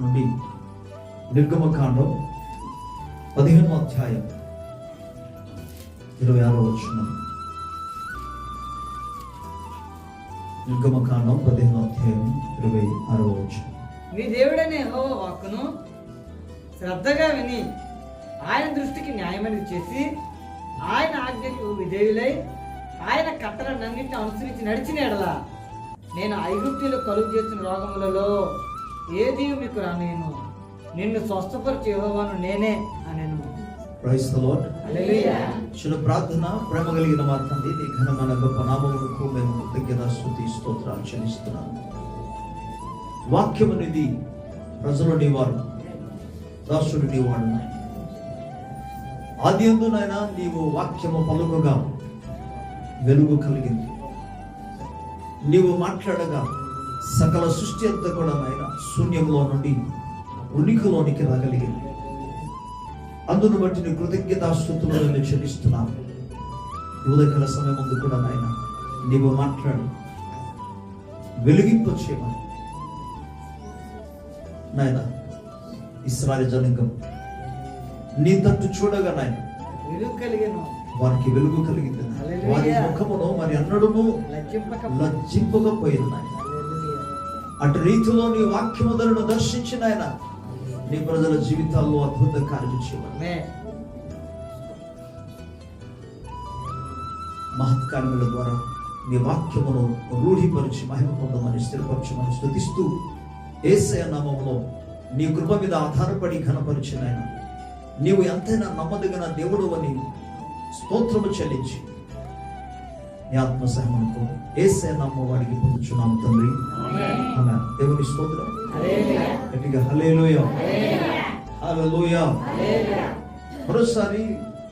నుండి నిర్గమకాండం 15వ అధ్యాయం 26వ వచనం. నిర్గమకాండం 15వ అధ్యాయం 26వ వచనం. మీ దేవుడైన యెహోవా వాక్కును శ్రద్ధగా విని ఆయన దృష్టికి న్యాయమని చేసి ఆయన ఆజ్ఞకు విధేయులై ఆయన కట్టలన్నింటిని అనుసరించి నడిచిన ఎడల నేను ఐగుప్తులో కలుగు చేసిన రోగములలో ఏది మీకు రానేను, నిన్ను స్వస్థపరిచే యెహోవాను నేనే అనెను. Praise the Lord. హల్లెలూయా. చిన్న ప్రార్థన. ప్రేమ కలిగిన మా తండ్రి, నీ ఘనమైన గొప్ప నామమునకు మేము కృతజ్ఞత స్తుతి స్తోత్రాలు చెల్లిస్తున్నాము. వాక్యం అనేది ప్రజలు నీవారు, దాసుడు నీవాడు. ఆది యందునైనా నీవు వాక్యము పలుకగా వెలుగు కలిగింది. నీవు మాట్లాడగా సకల సృష్టి అంతా కూడా నాయన శూన్యంలో నుండి ఉనికిలోనికి రాగలిగింది. అందును బట్టి నీ కృతజ్ఞతాస్తుతులను నేను చెల్లిస్తున్నాను. ఉదయకాల సమయం ముందు కూడా నాయన నీవు మాట్లాడు, వెలిగింపు చేయమని నాయన. ఇశ్రాయేలు జనాంగం నీ తట్టు చూడగా నాయన వెలుగు కలిగెను, వారికి వెలుగు కలిగింది. వారి ముఖమును మరి అన్నడును లజ్జింపకపోయింది నాయన. అటు రీతిలో నీ వాక్యములను దర్శించిన ఆయన నీ ప్రజల జీవితాల్లో అద్భుత కార్యం చేయమని, మహత్కార్యముల ద్వారా నీ వాక్యమును రూఢిపరిచి మహిమ పొందమని స్థిరపరచమని స్తుతిస్తూ యేసయ్య నామములో నీ కృప మీద ఆధారపడి ఘనపరిచిన ఆయన నీవు ఎంతైనా నమ్మదగిన దేవుడు అని స్తోత్రము చెల్లించి నీ ఆత్మ సహాయంతో యేసయ్య నామములో వాడికి పొందుచున్నాము తండ్రి. ఆమేన్. దేవుని స్తోత్రం. గట్టిగా హల్లెలూయా, హల్లెలూయా. మరోసారి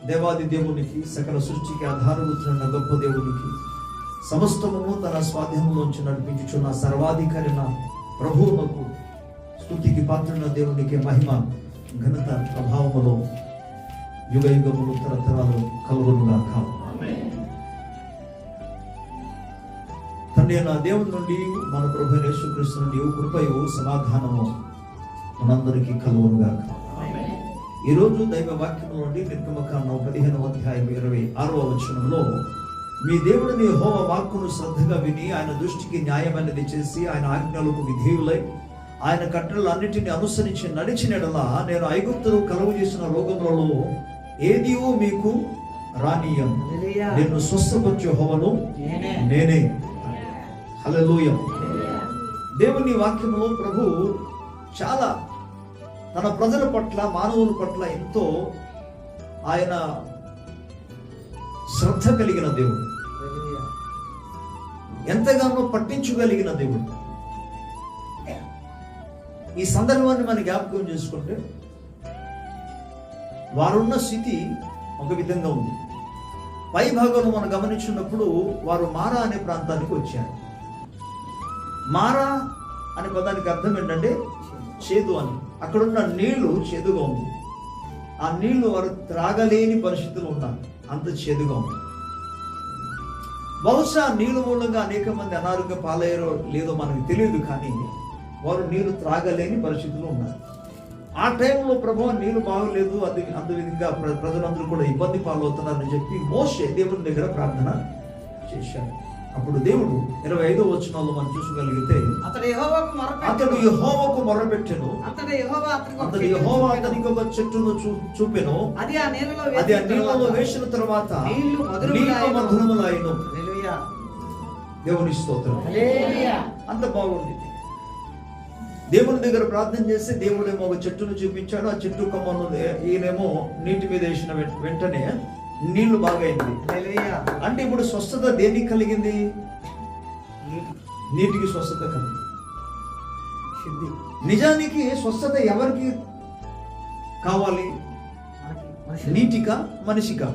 దేవాది దేవునికి, సకల సృష్టికి ఆధారభూతున్న గొప్ప దేవునికి, సమస్తము తన స్వాధీనంలోంచి నడిపించుచున్న సర్వాధికారిన ప్రభువునకు, స్తుతికి పాత్రున్న దేవునికి మహిమ, ఘనత, ప్రభావములో యుగ యుగములు తరతరాలు కలుగునుగాక. తండ్రి నా దేవుని నుండి మన ప్రభు యేసుక్రీస్తు నుండి కృపయు సమాధానము మనందరికీ కలుగునుగాక. ఈరోజు దైవ వాక్యం నుండి నిర్గమకాండం 15వ అధ్యాయం 26వ వచనంలో, మీ దేవుడిని యెహోవా వాక్కును శ్రద్ధగా విని ఆయన దృష్టికి న్యాయమైనది చేసి ఆయన ఆజ్ఞలకు విధేయులై ఆయన కట్టడలు అన్నిటిని అనుసరించి నడిచిన యెడల నేను ఐగుప్తులో కలుగు చేసిన రోగములలో ఏదియో మీకు రానీయం, నిన్ను స్వస్థపరిచే యెహోవాను నేనే. హల్లెలూయా. దేవుని వాక్యంలో ప్రభు చాలా తన ప్రజల పట్ల, మానవుల పట్ల ఎంతో ఆయన శ్రద్ధ కలిగిన దేవుడు, ఎంతగానో పట్టించుగలిగిన దేవుడు. ఈ సందర్భాన్ని మనం జ్ఞాపకం చేసుకుంటే వారున్న స్థితి ఒక విధంగా ఉంది. పై భాగంలో మనం గమనించినప్పుడు వారు మారా అనే ప్రాంతానికి వచ్చారు. మారా అనే పదానికి అర్థం ఏంటంటే చేదు అని. అక్కడున్న నీళ్లు చేదుగా ఉంది. ఆ నీళ్లు వారు త్రాగలేని పరిస్థితులు ఉన్నారు, అంత చేదుగా ఉంది. బహుశా నీళ్లు మూలంగా అనేక మంది అనారోగ్య పాలయ్యారో లేదో మనకు తెలియదు, కానీ వారు నీళ్లు త్రాగలేని పరిస్థితులు ఉన్నారు. ఆ టైంలో ప్రభు నీళ్లు బాగలేదు, అది అందువిధంగా ప్రజలందరూ కూడా ఇబ్బంది పాలవుతున్నారని చెప్పి మోషే దేవుని దగ్గర ప్రార్థన చేశాడు. అప్పుడు దేవుడు 25వ వచనంలో మనం చూసుకోగలిగితే, అతడు యెహోవాకు మొర్రపెట్టెను, అతడు యెహోవా అతనికి ఒక చెట్టును చూపెను, అది ఆ నీళ్లలో వేసిన తర్వాత నీళ్లు మధురములైను. దేవుని స్తోత్రం. అంత బాగుంది. దేవుని దగ్గర ప్రార్థన చేస్తే దేవుడేమో ఒక చెట్టును చూపించాడు. ఆ చెట్టు కొమ్మను ఈయనేమో నీటి మీద వేసిన వెంటనే నీళ్లు బాగైంది. అంటే ఇప్పుడు స్వస్థత దేనికి కలిగింది? నీటికి స్వస్థత కలిగింది. నిజానికి స్వస్థత ఎవరికి కావాలి? నీటికా, మనిషికా?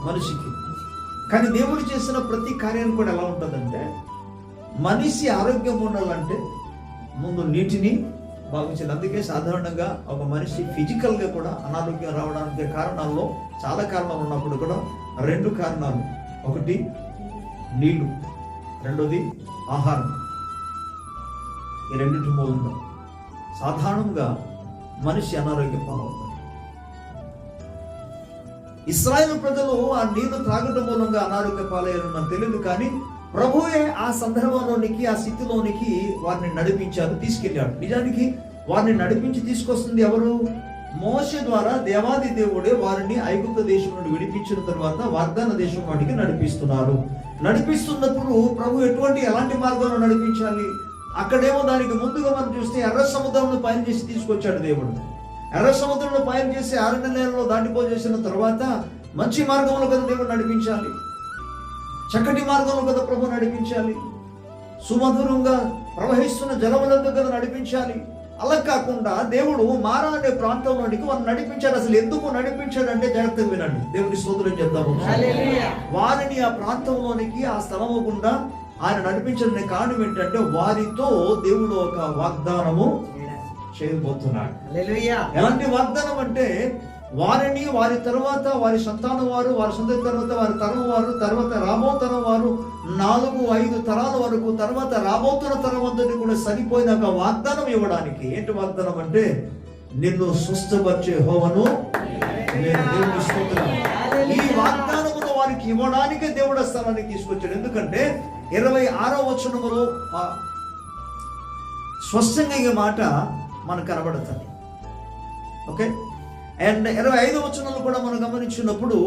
మనిషికి. కానీ దేవుడు చేసిన ప్రతి కార్యాన్ని కూడా ఎలా ఉంటుందంటే, మనిషి ఆరోగ్యం ఉండాలంటే ముందు నీటిని బాగు చేయాలి. అందుకే సాధారణంగా ఒక మనిషి ఫిజికల్గా కూడా అనారోగ్యం రావడానికి కారణాల్లో చాలా కారణాలు ఉన్నప్పుడు కూడా 2 కారణాలు. ఒకటి నీళ్లు, రెండోది ఆహారం. ఈ రెండింటి మూలంగా సాధారణంగా మనిషి అనారోగ్య పాలవుతాడు. ఇశ్రాయేలు ప్రజలు ఆ నీళ్లు త్రాగడం మూలంగా అనారోగ్య పాలయ్యారు నాకు తెలియదు, కానీ ప్రభువే ఆ సందర్భంలోనికి, ఆ స్థితిలోనికి వారిని నడిపించారు, తీసుకెళ్ళాడు. నిజానికి వారిని నడిపించి తీసుకొస్తుంది ఎవరు? మోషే ద్వారా దేవాది దేవుడే వారిని ఐగుప్తు దేశం నుండి విడిపించిన తర్వాత వాగ్దాన దేశం వాటికి నడిపిస్తున్నారు. నడిపిస్తున్నప్పుడు ప్రభు ఎలాంటి మార్గంలో నడిపించాలి? అక్కడేమో దానికి ముందుగా మనం చూస్తే ఎర్ర సముద్రంలో పయన చేసి తీసుకొచ్చాడు దేవుడు. ఎర్ర సముద్రంలో పయన చేసి 6 నెలల్లో దాటిపోజేసిన తర్వాత మంచి మార్గంలో కదా దేవుడు నడిపించాలి, చక్కటి మార్గంలో కదా ప్రభు నడిపించాలి, సుమధురంగా ప్రవహిస్తున్న జలములందు కదా నడిపించాలి. అలా కాకుండా దేవుడు మారా అనే ప్రాంతంలోనికి వారిని నడిపించాడు. అసలు ఎందుకు నడిపించాడు అంటే జాగ్రత్తగా వినండి, దేవుడి స్తోత్రం చెప్తాము. వారిని ఆ ప్రాంతంలోనికి, ఆ స్థలము గుండా ఆయన నడిపించడానికి కారణం ఏంటంటే వారితో దేవుడు ఒక వాగ్దానము చేయబోతున్నాడు. ఎలాంటి వాగ్దానం అంటే వారిని, వారి తర్వాత వారి సంతానం వారు, వారి సంతతి తర్వాత వారి తరం వారు, తర్వాత రాబో తరం వారు 4-5 తరాల వరకు, తర్వాత రాబోతున్న తరం అంతటి కూడా సరిపోయిన ఒక వాగ్దానం ఇవ్వడానికి. ఏంటి వాగ్దానం అంటే నిన్ను స్వస్థపరిచే యెహోవాను నేను దేవుని స్తోత్రం. ఈ వాగ్దానమును వారికి ఇవ్వడానికే దేవుడు ఆ స్థలానికి తీసుకొచ్చాడు. ఎందుకంటే 26వ వచనములో స్పష్టంగా ఈ మాట మనకు కనబడుతుంది. ఓకే, అండ్ 25వ వచనంలో కూడా మనం గమనించినప్పుడు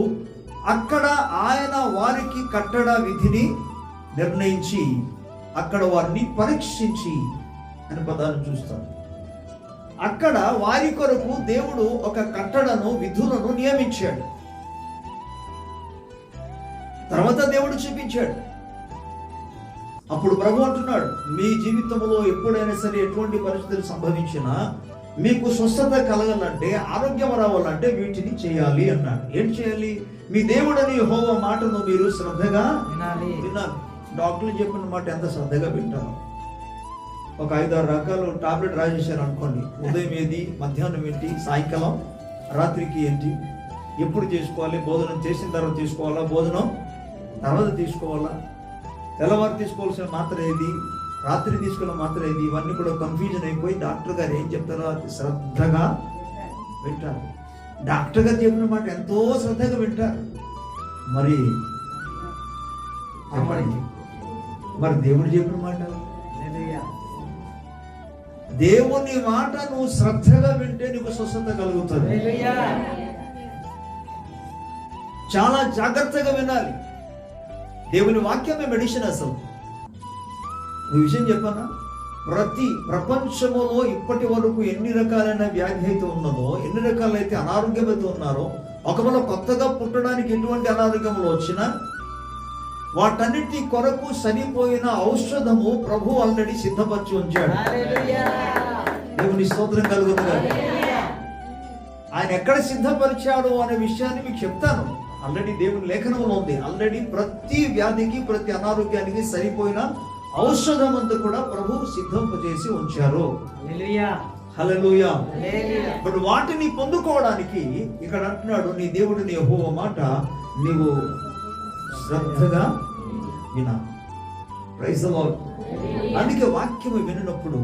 అక్కడ ఆయన వారికి కట్టడ విధిని నిర్ణయించి అక్కడ వారిని పరీక్షించి అనే పదాన్ని చూస్తాం. అక్కడ వారి కొరకు దేవుడు ఒక కట్టడను, విధులను నియమించాడు. తర్వాత దేవుడు చూపించాడు. అప్పుడు ప్రభు అంటున్నాడు, మీ జీవితంలో ఎప్పుడైనా సరే ఎటువంటి పరిస్థితులు సంభవించినా మీకు స్వస్థత కలగాలంటే, ఆరోగ్యం రావాలంటే వీటిని చేయాలి అన్నాడు. ఏం చేయాలి? మీ దేవుడని యెహోవా మాటను మీరు శ్రద్ధగా వినాలి. డాక్టర్లు చెప్పిన మాట ఎంత శ్రద్ధగా వింటారు. ఒక 5-6 రకాలు టాబ్లెట్ రాసేసారు అనుకోండి, ఉదయం ఏది, మధ్యాహ్నం ఏంటి, సాయంకాలం రాత్రికి ఏంటి, ఎప్పుడు చేసుకోవాలి, భోజనం చేసిన తర్వాత తీసుకోవాలా, భోజనం తర్వాత తీసుకోవాలా, తెల్లవారు తీసుకోవాల్సిన మాత్ర ఏది, రాత్రి తీసుకున్న మాత్ర ఏది, ఇవన్నీ కూడా కన్ఫ్యూజన్ అయిపోయి డాక్టర్ గారు ఏం చెప్తారో అది శ్రద్ధగా వింటారు. డాక్టర్ గారు చెప్పిన మాట ఎంతో శ్రద్ధగా వింటారు. మరి దేవుడు చెప్పిన మాట, దేవుని మాట నువ్వు శ్రద్ధగా వింటే నీకు స్వస్థత కలుగుతుంది. చాలా జాగ్రత్తగా వినాలి. దేవుని వాక్యమే మెడిసిన్. అసలు ఈ విషయం చెప్పానా, ప్రతి ప్రపంచములో ఇప్పటి వరకు ఎన్ని రకాలైన వ్యాధి అయితే ఉన్నదో, ఎన్ని రకాలైతే అనారోగ్యం అయితే ఉన్నారో, ఒకవేళ కొత్తగా పుట్టడానికి ఎటువంటి అనారోగ్యములు వచ్చినా వాటన్నిటి కొరకు సరిపోయిన ఔషధము ప్రభు ఆల్రెడీ సిద్ధపరిచి ఉంచాడు. దేవుని స్తోత్రం కలుగుతుంది. ఆయన ఎక్కడ సిద్ధపరిచాడు అనే విషయాన్ని మీకు చెప్తాను. ఆల్రెడీ దేవుని లేఖనంలో ఉంది. ఆల్రెడీ ప్రతి వ్యాధికి, ప్రతి అనారోగ్యానికి సరిపోయిన ఔషధం అంతా కూడా ప్రభు సిద్ధంపజేసి ఉంచారు. హల్లెలూయా. బట్ వాటిని పొందుకోవడానికి ఇక్కడ అంటున్నాడు, నీ దేవుడిని యెహోవా మాట నీవు శ్రద్ధగా వినాలి. Praise the Lord. అందుకే వాక్యము వినప్పుడు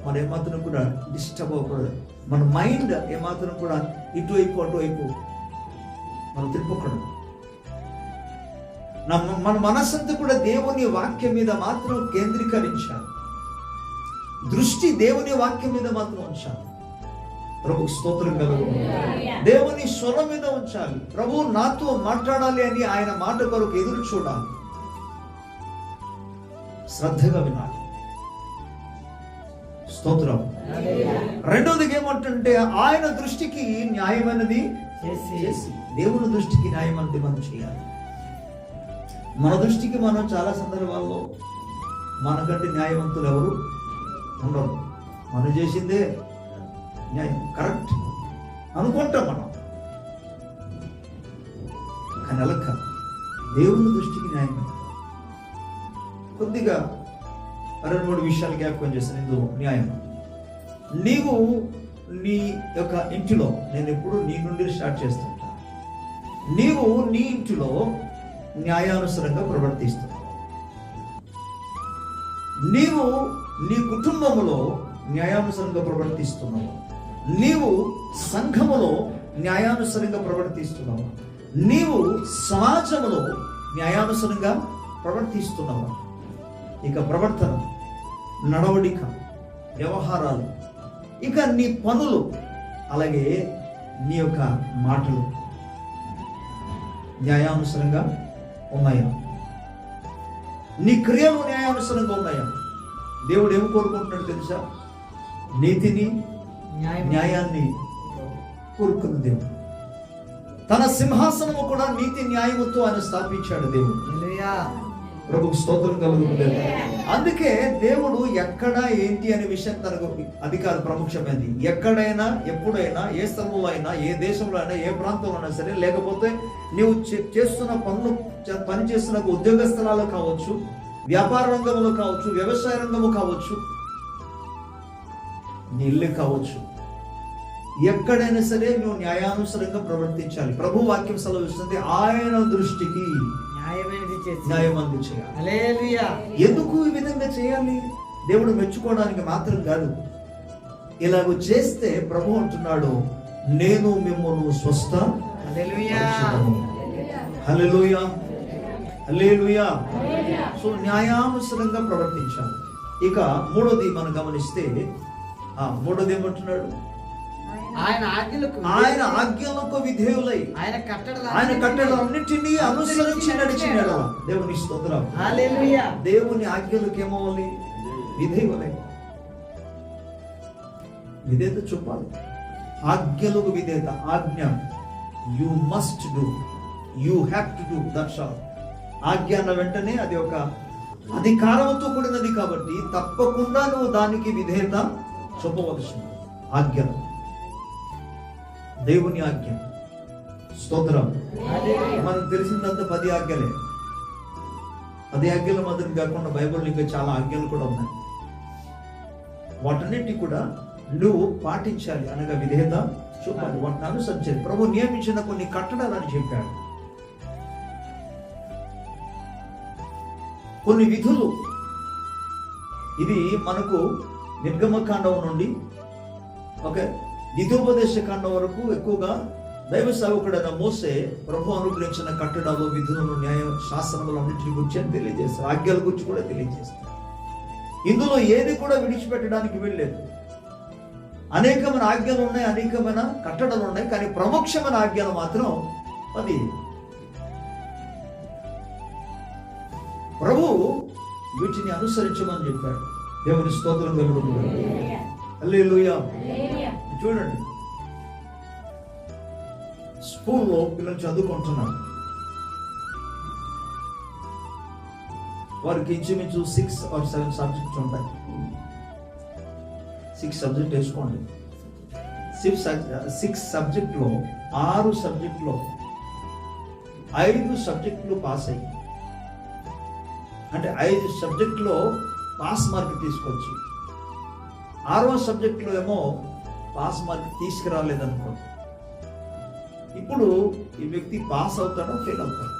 మనం ఏమాత్రం కూడా డిస్టర్బ్ అవ్వకూడదు. మన మైండ్ ఏమాత్రం కూడా ఇటువైపు అటువైపు మనం తిప్పకూడదు. మన మనస్సంతా కూడా దేవుని వాక్యం మీద మాత్రం కేంద్రీకరించాలి. దృష్టి దేవుని వాక్యం మీద మాత్రం ఉంచాలి. ప్రభు స్తోత్రం కలుగు. దేవుని స్వరం మీద ఉంచాలి. ప్రభు నాతో మాట్లాడాలి అని ఆయన మాట కొరకు ఎదురు చూడాలి. శ్రద్ధగా వినాలి. స్తోత్రం. రెండోది ఏమంటుంటే ఆయన దృష్టికి న్యాయమైనది చేసి, దేవుని దృష్టికి న్యాయమైనది మనం చేయాలి. మన దృష్టికి మనం చాలా సందర్భాల్లో మనకంటే న్యాయవంతులు ఎవరు ఉండరు. మనం చేసిందే న్యాయం, కరెక్ట్ అనుకుంటాం మనం. కానీ అలా కాదు. దేవుని దృష్టికి న్యాయం. కొద్దిగా 2-3 విషయాలు జ్ఞాపకం చేస్తాను. ఇందులో న్యాయం, నీవు నీ యొక్క ఇంటిలో, నేను ఎప్పుడు నీ నుండి స్టార్ట్ చేస్తుంటా, నీవు నీ ఇంటిలో న్యాయానుసారంగా ప్రవర్తిస్తున్నావు. నీవు నీ కుటుంబంలో న్యాయానుసారంగా ప్రవర్తిస్తున్నావా? నీవు సంఘములో న్యాయానుసారంగా ప్రవర్తిస్తున్నావా? నీవు సమాజంలో న్యాయానుసారంగా ప్రవర్తిస్తున్నావా? ఇక ప్రవర్తన, నడవడిక, వ్యవహారాలు, ఇక నీ పనులు, అలాగే నీ యొక్క మాటలు న్యాయానుసారంగా ఉన్నాయా? నీ క్రియలు న్యాయానుసారంగా ఉన్నాయా? దేవుడు ఏం కోరుకుంటున్నాడు తెలుసా? నీతిని, న్యాయాన్ని కోరుకున్న దేవుడు. తన సింహాసనము కూడా నీతి న్యాయముతో ఆయన స్థాపించాడు దేవుడు. ప్రభుకు స్తోత్రం కలుగుతుంది. అందుకే దేవుడు ఎక్కడ ఏంటి అనే విషయం తనకు అధికారం ప్రాముఖ్యమైనది. ఎక్కడైనా, ఎప్పుడైనా, ఏ స్థలంలో అయినా, ఏ దేశంలో అయినా, ఏ ప్రాంతంలో అయినా సరే, లేకపోతే నీవు చేస్తున్న పని చేస్తున్న ఉద్యోగ స్థలాలు కావచ్చు, వ్యాపార రంగంలో కావచ్చు, వ్యవసాయ రంగము కావచ్చు, నీ ఇల్లు కావచ్చు, ఎక్కడైనా సరే నువ్వు న్యాయానుసారంగా ప్రవర్తించాలి. ప్రభు వాక్యం సెలవిస్తుంది, ఆయన దృష్టికి న్యాయమంది చేయాలి. హల్లెలూయా. ఎందుకు ఈ విధంగా చేయాలి? దేవుడు మెచ్చుకోవడానికి మాత్రం కాదు. ఇలాగ చేస్తే ప్రభు అంటున్నాడు, నేను మిమ్మల్ని స్వస్థ. హల్లెలూయా. హల్లెలూయా. హల్లెలూయా. సో న్యాయానుసారంగా ప్రవర్తించాలి. ఇక మూడోది మనం గమనిస్తే, మూడోది ఏమంటున్నాడు? ఆయన ఆజ్ఞలకు విధేయులై ఆయన కట్టడలన్నిటినీ అనుసరించి నడిచిన దేవుని స్తోత్రం. హల్లెలూయా. దేవుని ఆజ్ఞలకు ఏమవ్వాలి? విధేయులై. విధేయత చూపాలి. ఆజ్ఞలకు విధేయత. ఆజ్ఞ, you must do, you have to do, that's all. ఆజ్ఞ అన్న వెంటనే అది ఒక అధికారంతో కూడినది కాబట్టి తప్పకుండా నువ్వు దానికి విధేయత చూపవలసింది. ఆజ్ఞ, దేవుని ఆజ్ఞ. స్తోత్రం. మనకు తెలిసిందంత 10 ఆజ్ఞలే. 10 ఆజ్ఞల మాత్రం కాకుండా బైబిల్లో ఇంకా చాలా ఆజ్ఞలు కూడా ఉన్నాయి. వాటన్నిటి కూడా నువ్వు పాటించాలి, అనగా విధేయత చూపాలి, వాటిని అనుసరించాలి. ప్రభు నియమించిన కొన్ని కట్టడాలని చెప్పాడు, కొన్ని విధులు. ఇది మనకు నిర్గమకాండం నుండి ద్వితీయోపదేశ కాండం వరకు ఎక్కువగా దైవ సేవకుడైన మోసే ప్రభు అనుగ్రహించిన కట్టడాలు, విధులను, న్యాయ శాస్త్రములు అన్నింటిని గురించి తెలియజేస్తారు. ఆజ్ఞల గురించి కూడా తెలియజేస్తారు. ఇందులో ఏది కూడా విడిచిపెట్టడానికి వీల్లేదు. అనేకమైన ఆజ్ఞలు ఉన్నాయి, అనేకమైన కట్టడాలు ఉన్నాయి, కానీ ప్రముఖమైన ఆజ్ఞలు మాత్రం 10. ప్రభు వీటిని అనుసరించమని చెప్పాడు. దేవుని స్తోత్రం కలుగుతుంది. హల్లెలూయా. చూడండి, స్కూల్లో పిల్లలు చదువుకుంటున్నారు. వారికి ఇంచుమించు 6 or 7 సబ్జెక్ట్స్ ఉంటాయి. 6 సబ్జెక్ట్ వేసుకోండి. 6 సబ్జెక్ట్లో 6 సబ్జెక్ట్లో 5 సబ్జెక్టులు పాస్ అయ్యి, అంటే 5 సబ్జెక్టులో పాస్ మార్క్ తీసుకొచ్చి 6వ సబ్జెక్టులో ఏమో పాస్ మార్క్ తీసుకురాలేదనుకోండి, ఇప్పుడు ఈ వ్యక్తి పాస్ అవుతాడా, ఫెయిల్ అవుతాడా?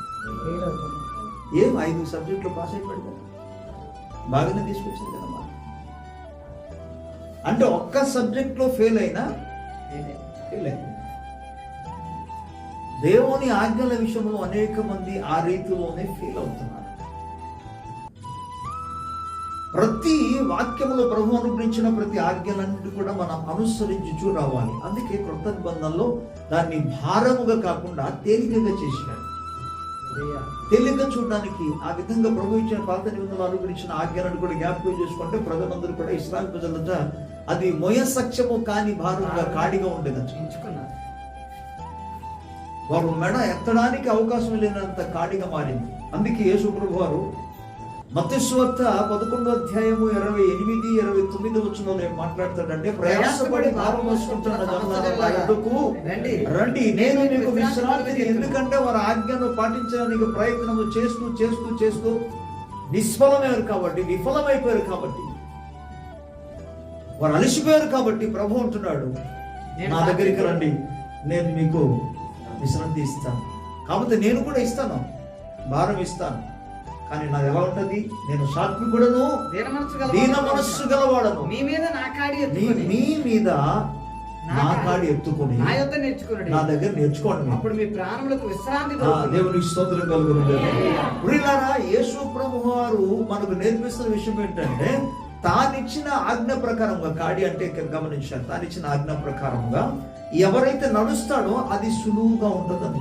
ఏం 5 సబ్జెక్టులో పాస్ అయిపోయాడు, బాగానే తీసుకొచ్చింది కదా. అంటే ఒక్క సబ్జెక్ట్లో ఫెయిల్ అయినా ఫెయిల్ అయింది. దేవుని ఆజ్ఞల విషయంలో అనేక మంది ఆ రీతిలోనే ఫెయిల్ అవుతున్నారు. ప్రతి వాక్యంలో ప్రభు అనుగ్రహించిన ప్రతి ఆజ్ఞలన్నిటి కూడా మనం అనుసరించుచూ రావాలి. అందుకే క్రొత్త నిబంధనలో దాన్ని భారముగా కాకుండా తేలికగా చేసినాడు. తేలికగా చూడడానికి ఆ విధంగా ప్రభు ఇచ్చిన పాత నిబంధనలు అనుగ్రహించిన ఆజ్ఞలను కూడా జ్ఞాపకం చేసుకుంటే ప్రజలందరూ కూడా, ఇస్రాయేల్ ప్రజలంట అది మోయసఖ్యము కాని భారముగా కాడిగా ఉండేదని ఎంచుకున్నారు. వారు మెడ ఎత్తడానికి అవకాశం లేనంత కాడిగా మారింది. అందుకే యేసు ప్రభు వారు మత్తయి సువార్త 11వ అధ్యాయము 28, 29 వచనంలో ఏం మాట్లాడతాడంటే, ప్రయాసపడి భారం మోసుకుంటున్న జనులారా నా యొద్దకు రండి, నేను మీకు విశ్రాంతిని. ఎందుకంటే వారు ఆజ్ఞను పాటించడానికి ప్రయత్నము చేస్తూ చేస్తూ చేస్తూ నిష్ఫలమయ్యారు కాబట్టి, విఫలమైపోయారు కాబట్టి, వారు అలసిపోయారు కాబట్టి ప్రభు అంటున్నాడు, నా దగ్గరికి రండి, నేను మీకు విశ్రాంతి ఇస్తాను. కాబట్టి నేను కూడా ఇస్తాను, భారం ఇస్తాను, కానీ నాది ఎలా ఉంటది? నేను సాత్వికుడను, దీన మనస్సు గలవాడను. మీ మీద నా కాడి మీ ఎత్తుకొని మీద నా కాడి ఎత్తుకొని నా యొద్ద నేర్చుకోండి, నా దగ్గర నేర్చుకోండి. అప్పుడు మీ ప్రాణములకు విశ్రాంతి ఆ, దేవునికి స్తోత్రం కలుగును. ప్రియులారా, యేసు ప్రభు వారు మనకు నేర్పిస్తున్న విషయం ఏంటంటే, తానిచ్చిన ఆజ్ఞ ప్రకారంగా, కాడి అంటే ఇక్కడ గమనించారు, తానిచ్చిన ఆజ్ఞ ప్రకారంగా ఎవరైతే నడుస్తాడో అది సులువుగా ఉంటుందని.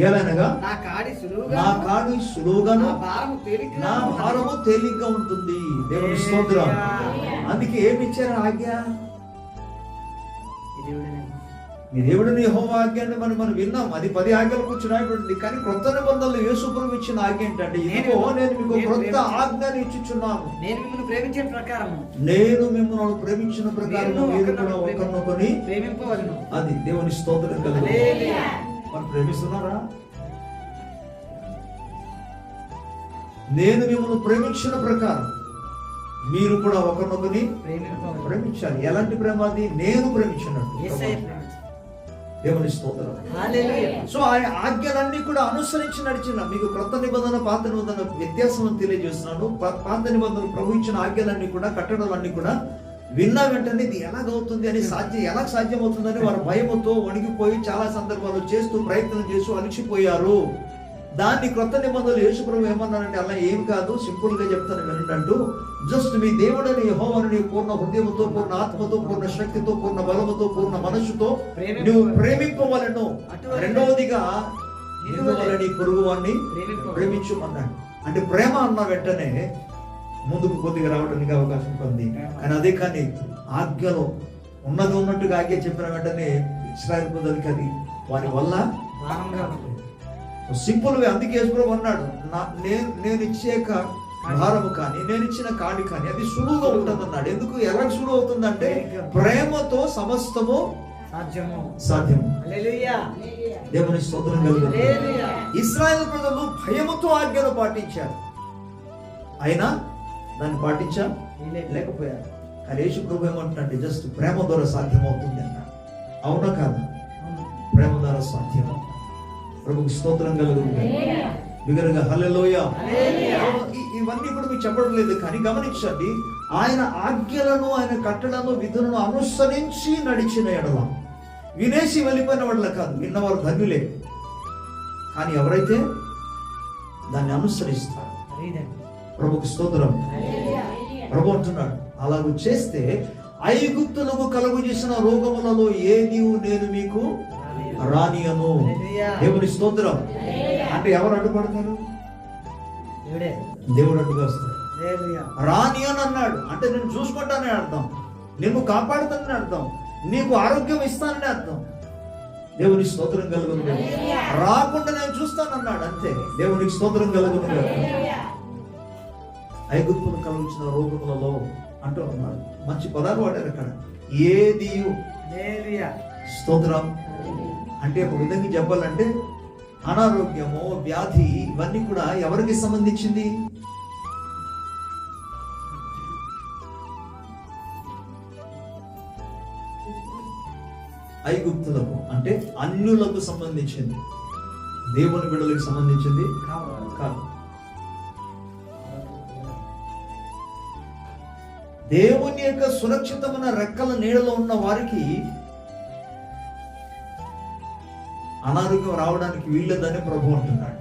ఏలనగా నా కాడి సులువుగా, నా కాడి సులువుగాను, నా భారము తేలికగా, నా భారము తేలిగ్గా ఉంటుంది. దేవుని స్తోత్రం. అందుకే ఏమి ఇచ్చారు ఆజ్ఞ? మీ దేవుడిని యెహోవా ఆజ్ఞ అంటే మనం విన్నాం, అది 10 ఆజ్ఞలు కూర్చున్నాయి. కానీ క్రొత్త నిబంధనలు యేసు ప్రభు ఇచ్చిన ఆజ్ఞ ఏంటంటే, ఇదిగో నేను మీకు క్రొత్త ఆజ్ఞని ఇచ్చుచున్నాను, నేను మిమ్మల్ని ప్రేమించిన ప్రకారం, నేను మిమ్మల్ని ప్రేమించిన ప్రకారం మీరు కూడా ఒకరినొకరిని ప్రేమింపవలెను. అది దేవుని స్తోత్రం కలుగు. మనం ప్రేమిస్తున్నారా? నేను మిమ్మల్ని ప్రేమించిన ప్రకారం మీరు కూడా ఒకరినొకరిని ప్రేమించాలి. ఎలాంటి ప్రేమ అది? నేను ప్రేమించినట్టు. దేవుని స్తోత్రం. సో ఆ ఆజ్ఞలన్నీ కూడా అనుసరించి నడిచిన, మీకు క్రొత్త నిబంధన పాత నిబంధన వ్యత్యాసం అని తెలియజేస్తున్నాను. పాత నిబంధన ప్రభు ఇచ్చిన ఆజ్ఞలన్నీ కూడా, కట్టడాలన్నీ కూడా విన్న వెంటనే ఇది ఎలాగవుతుంది అని ఎలా సాధ్యమవుతుందని వారు భయముతో వణికిపోయి చాలా సందర్భాలు చేస్తూ ప్రయత్నం చేస్తూ అలసిపోయారు. దాన్ని క్రొత్త నిబంధనలు యేసు ప్రభు ఏమన్నారంటే, అలా ఏం కాదు, సింపుల్ గా చెప్తాను వినండి అంటూ, జస్ట్ మీ దేవుడని యెహోవాను పూర్ణ హృదయముతో, పూర్ణ ఆత్మతో, పూర్ణ శక్తితో, పూర్ణ బలముతో, పూర్ణ మనస్సుతో నువ్వు ప్రేమింపవలను. రెండవదిగా నీ పొరుగు వాడిని ప్రేమించమన్నాడు. అంటే ప్రేమ అన్న వెంటనే ముందుకు కొద్దిగా రావడానికి అవకాశం ఉంది. కానీ ఆజ్ఞలో ఉన్నట్టుగా ఆజ్ఞ చెప్పిన వెంటనే ఇశ్రాయేలు ప్రజలకి అది వారి వల్ల సింపుల్ వే. అందుకే యేసు ప్రభు అన్నాడు, నేను ఇచ్చే భారము కానీ, నేను ఇచ్చిన కాడి కానీ అది సులువుగా ఉంటుంది అన్నాడు. ఎందుకు? ఎలా సులువు అవుతుందంటే, ప్రేమతో సమస్తము సాధ్యము. దేవుని స్తోత్రం కలుగును. ఇశ్రాయేలు ప్రజలు భయముతో ఆజ్ఞను పాటించారు, అయినా దాన్ని లేకపోయారు. కానీ యేసు ప్రభు ఏమంటున్నాడు, జస్ట్ ప్రేమ ద్వారా సాధ్యమవుతుంది అన్నాడు. అవునా కాదా? ప్రేమ ద్వారా సాధ్యం. ప్రభుకి స్తోత్రం కలుగును. బిగ్గరగా హల్లెలూయా. ఇవన్నీ కూడా మీకు చెప్పడం లేదు, కానీ గమనించండి, ఆయన ఆజ్ఞలను, ఆయన కట్టడలను, విధులను అనుసరించి నడిచిన ఎడల, వినేసి వెళ్ళిపోయిన వాళ్ళ కాదు, విన్నవారు ధన్యులే. కానీ ఎవరైతే దాన్ని అనుసరిస్తారు, ప్రభుకి స్తోత్రం. ప్రభు అంటున్నాడు, అలాగూ చేస్తే ఐగుప్తులకు కలుగు చేసిన రోగములలో ఏది నేను మీకు రానియను. దేవుని స్తోత్రం. అంటే ఎవరు అడ్డుపడతారు? దేవుడు అడ్డుగా వస్తాడు. రాని అని అన్నాడు అంటే నేను చూసుకుంటానని అర్థం, నిన్ను కాపాడుతానని అర్థం, నీకు ఆరోగ్యం ఇస్తానని అర్థం. దేవునికి స్తోత్రం కలుగును. రాకుండా నేను చూస్తానన్నాడు, అంతే. దేవునికి స్తోత్రం కలుగును. ఐగుప్తులు కలిగించిన రోగములలో అంటూ ఉన్నాడు, మంచి పదాలు వాడారు అక్కడ. ఏది స్తోత్రం అంటే ఒక విధంగా చెప్పాలంటే, అనారోగ్యము, వ్యాధి, ఇవన్నీ కూడా ఎవరికి సంబంధించింది? ఐగుప్తులకు అంటే అన్యులకు సంబంధించింది, దేవుని బిడ్డలకు సంబంధించింది కాదు. దేవుని యొక్క సురక్షితమైన రెక్కల నీడలో ఉన్న వారికి అనారోగ్యం రావడానికి వీల్లేదని ప్రభు అంటున్నాడు.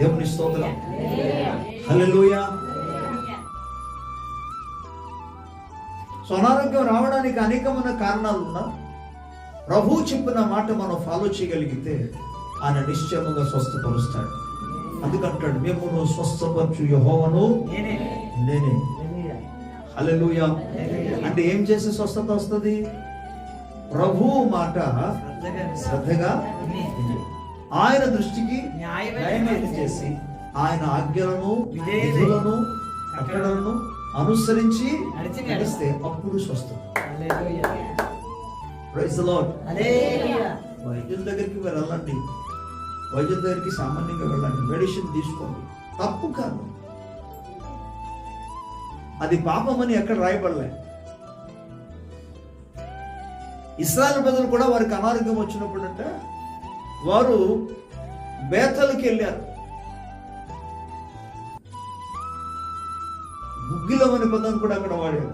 దేవుని స్తోత్రం. హల్లెలూయా. సో అనారోగ్యం రావడానికి అనేకమైన కారణాలు ఉన్నా, ప్రభు చెప్పిన మాట మనం ఫాలో చేయగలిగితే ఆయన నిశ్చయంగా స్వస్థపరుస్తాడు. అందుకంటాడు, మేము స్వస్థపరచు యెహోవాను నేనే. హల్లెలూయా. అంటే ఏం చేస్తే స్వస్థత వస్తుంది? ప్రభు మాట శ్రద్ధగా ఆయన దృష్టికి న్యాయమైన చేసి, ఆయన ఆజ్ఞలను, విధులను, కట్టడలను అనుసరించి నడిస్తే అప్పుడు స్వస్థత. Praise the Lord. వైద్యుల దగ్గరికి వెళ్ళండి, వైద్యుల దగ్గరికి సామాన్యంగా వెళ్ళండి, మెడిసిన్ తీసుకోండి, తప్పు కాదు. అది పాపమని ఎక్కడ రాయబడలే. ఇశ్రాయేలు ప్రజలు కూడా వారికి అనారోగ్యం వచ్చినప్పుడు అంటే వారు బేతలకు వెళ్ళారు. గుగ్గిలం అనే పదం కూడా అక్కడ వాడారు.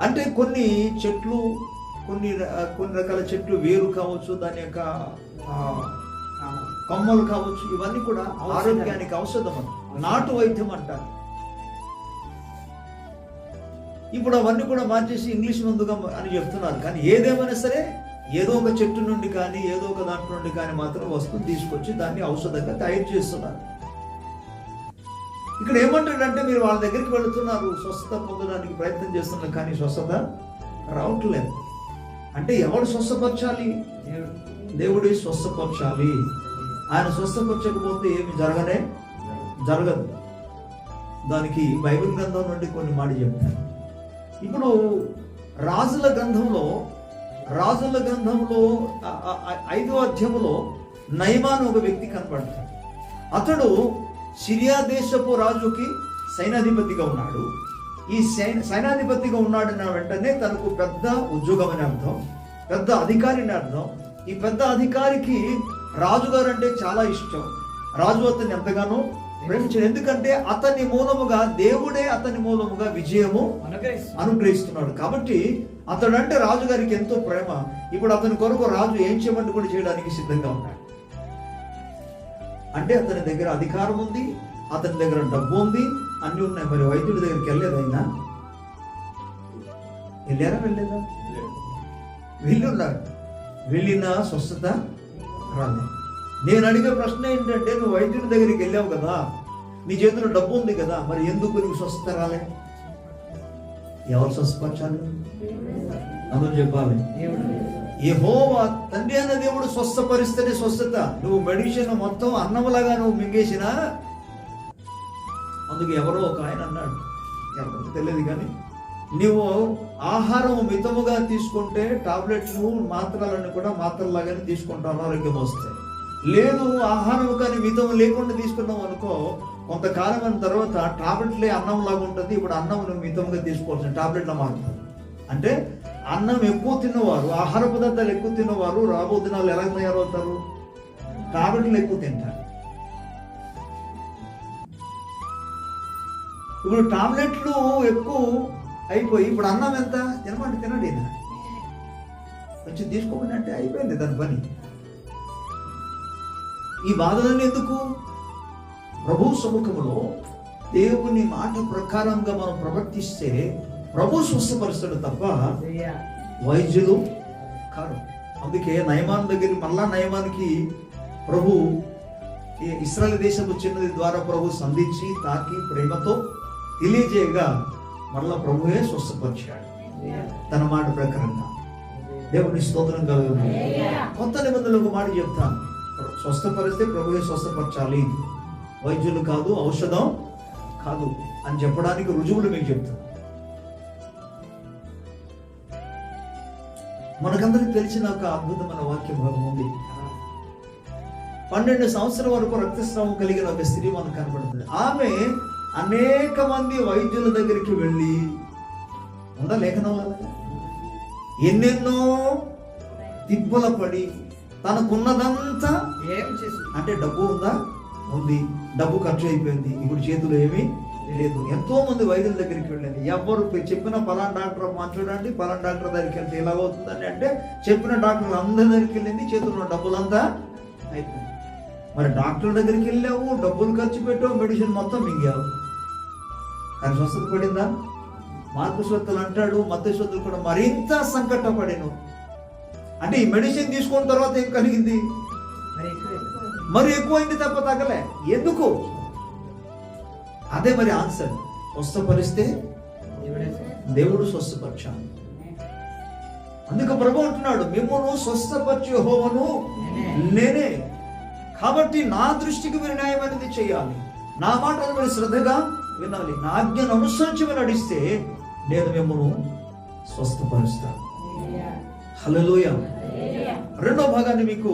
అంటే కొన్ని చెట్లు, కొన్ని రకాల చెట్లు వేరు కావచ్చు, దాని యొక్క కొమ్మలు కావచ్చు, ఇవన్నీ కూడా ఆరోగ్యానికి ఔషధం అని, నాటు వైద్యం అంటారు. ఇప్పుడు అవన్నీ కూడా మార్చేసి ఇంగ్లీష్ మందుగా అని చెప్తున్నారు. కానీ ఏదేమైనా సరే ఏదో ఒక చెట్టు నుండి కానీ ఏదో ఒక దాంట్లో నుండి కానీ మాత్రం వస్తువు తీసుకొచ్చి దాన్ని ఔషధంగా తయారు చేస్తున్నారు. ఇక్కడ ఏమంటాడంటే, మీరు వాళ్ళ దగ్గరికి వెళుతున్నారు, స్వస్థత పొందడానికి ప్రయత్నం చేస్తున్నారు, కానీ స్వస్థత రావట్లేదు. అంటే ఎవడు స్వస్థపరచాలి? దేవుడే స్వస్థపరచాలి. ఆయన స్వస్థపరచకపోతే ఏమి జరగదు. దానికి బైబిల్ గ్రంథం నుండి కొన్ని మాట చెప్తాను. ఇప్పుడు రాజుల గ్రంథంలో 5వ అధ్యాయంలో నయమాను ఒక వ్యక్తి కనబడతాడు. అతడు సిరియా దేశపు రాజుకి సైనాధిపతిగా ఉన్నాడు. ఈ సైనాధిపతిగా ఉన్నాడన్న వెంటనే తనకు పెద్ద ఉద్యోగం అని అర్థం, పెద్ద అధికారి అని అర్థం. ఈ పెద్ద అధికారికి రాజుగారు అంటే చాలా ఇష్టం. రాజు అతన్ని ఎంతగానో ప్రేమించాడు. ఎందుకంటే అతని మూలముగా దేవుడే అతని మూలముగా విజయము అనుగ్రహిస్తున్నాడు. కాబట్టి అతడు అంటే రాజుగారికి ఎంతో ప్రేమ. ఇప్పుడు అతని కొరకు రాజు ఏం చేయమని కూడా చేయడానికి సిద్ధంగా ఉన్నాడు. అంటే అతని దగ్గర అధికారం ఉంది, అతని దగ్గర డబ్బు ఉంది, అన్ని ఉన్నాయి. మరి వైద్యుడి దగ్గరికి వెళ్ళలేదైనా? వెళ్ళలేదా? వెళ్ళున్నాడు. వెళ్ళినా స్వస్థత రాలే. నేను అడిగే ప్రశ్న ఏంటంటే, నువ్వు వైద్యుడి దగ్గరికి వెళ్ళావు కదా, నీ చేతిలో డబ్బు ఉంది కదా, మరి ఎందుకు నీకు స్వస్థత రాలే? ఎవరు స్వస్థపరచాలి? అందరూ చెప్పాలి. యెహోవా తండ్రి అన్న దేవుడు స్వస్థపరిస్తేనే స్వస్థత. నువ్వు మెడిసిన్ మొత్తం అన్నంలాగా నువ్వు మింగేసినా, అందుకు ఎవరో ఒక ఆయన అన్నాడు, ఎవరో తెలియదు కానీ, నువ్వు ఆహారం మితముగా తీసుకుంటే టాబ్లెట్లు మాత్రలను కూడా మాత్రలాగానే తీసుకుంటావు, ఆరోగ్యం వస్తాయి. లేదు, ఆహారం కానీ మితం లేకుండా తీసుకున్నావు అనుకో, కొంతకాలం అయిన తర్వాత టాబ్లెట్లే అన్నం లాగా ఉంటుంది. ఇప్పుడు అన్నం నువ్వు మితంగా తీసుకోవాల్సిన టాబ్లెట్ల మారుతుంది. అంటే అన్నం ఎక్కువ తిన్నవారు, ఆహార పదార్థాలు ఎక్కువ తిన్నవారు రాబో దినాలు ఎలా తయారవుతారు? టాబ్లెట్లు ఎక్కువ తింటారు. ఇప్పుడు టాబ్లెట్లు ఎక్కువ అయిపోయి ఇప్పుడు అన్నం ఎంత తినండి కొంచెం తీసుకోమని అంటే అయిపోయింది దాని పని. ఈ బాధలన్నీ ఎందుకు? ప్రభు సముఖంలో దేవుని మాట ప్రకారంగా మనం ప్రవర్తిస్తే ప్రభు స్వస్థపరుస్తాడు తప్ప వైద్యులు కాదు. అందుకే నయమాన్ దగ్గర మళ్ళా నయమానికి ప్రభు ఇశ్రాయేలు దేశపు చిన్నది ద్వారా ప్రభు సంధించి తాకి ప్రేమతో తెలియజేయగా మళ్ళా ప్రభువే స్వస్థపరిచాడు తన మాట ప్రకారంగా. దేవుని స్తోత్రం కలుగును. కొత్త నిబంధనలు ఒక మాట చెప్తాను, స్వస్థపరిస్తే ప్రభువే స్వస్థపరచాలి, వైద్యులు కాదు, ఔషధం కాదు అని చెప్పడానికి రుజువులు మీకు చెప్తాను. మనకందరికి తెలిసిన ఒక అద్భుతమైన వాక్య భాగం ఉంది. 12 సంవత్సరాల వరకు రక్తస్రావం కలిగిన ఒక స్త్రీ మనకు కనబడుతుంది. ఆమె అనేక మంది వైద్యుల దగ్గరికి వెళ్ళి, ఉందా లేఖనంలో, ఎన్నెన్నో తిప్పల పడి తనకున్నదంతా అంటే డబ్బు ఉందా, ఉంది, డబ్బు ఖర్చు అయిపోయింది, ఇప్పుడు చేతులు ఏమీ లేదు. ఎంతో మంది వైద్యుల దగ్గరికి వెళ్ళింది. ఎవరు చెప్పిన పలానా డాక్టర్ చూడండి, పలానా డాక్టర్ దగ్గరికి వెళ్తే ఎలాగవుతుందని అంటే చెప్పిన డాక్టర్లు అందరి దగ్గరికి వెళ్ళింది, చేతుల్లో డబ్బులంతా అయిపోయింది. మరి డాక్టర్ దగ్గరికి వెళ్ళావు, డబ్బులు ఖర్చు పెట్టావు, మెడిసిన్ మొత్తం మింగావు, కానీ స్వస్థత పడిందా? మార్కు స్వస్థలు అంటాడు, మత్తయి స్వస్థలు కూడా మరింత సంకటపడిను. అంటే ఈ మెడిసిన్ తీసుకున్న తర్వాత ఏం కలిగింది? మరి ఎక్కువైంది తప్ప తగ్గలే. ఎందుకు? అదే మరి ఆన్సర్. స్వస్థపరిస్తే దేవుడు స్వస్థపరచాలి. అందుకు ప్రభు అంటున్నాడు, మిమ్మును స్వస్థపరిచే యెహోవాను నేనే, కాబట్టి నా దృష్టికి మీరు న్యాయం అనేది చేయాలి, నా మాటలు మీరు శ్రద్ధగా వినాలి, నా ఆజ్ఞను అనుసరించి మీరు నడిస్తే నేను మిమ్మల్ని స్వస్థపరుస్తాను. హల్లెలూయా. రెండో భాగాన్ని మీకు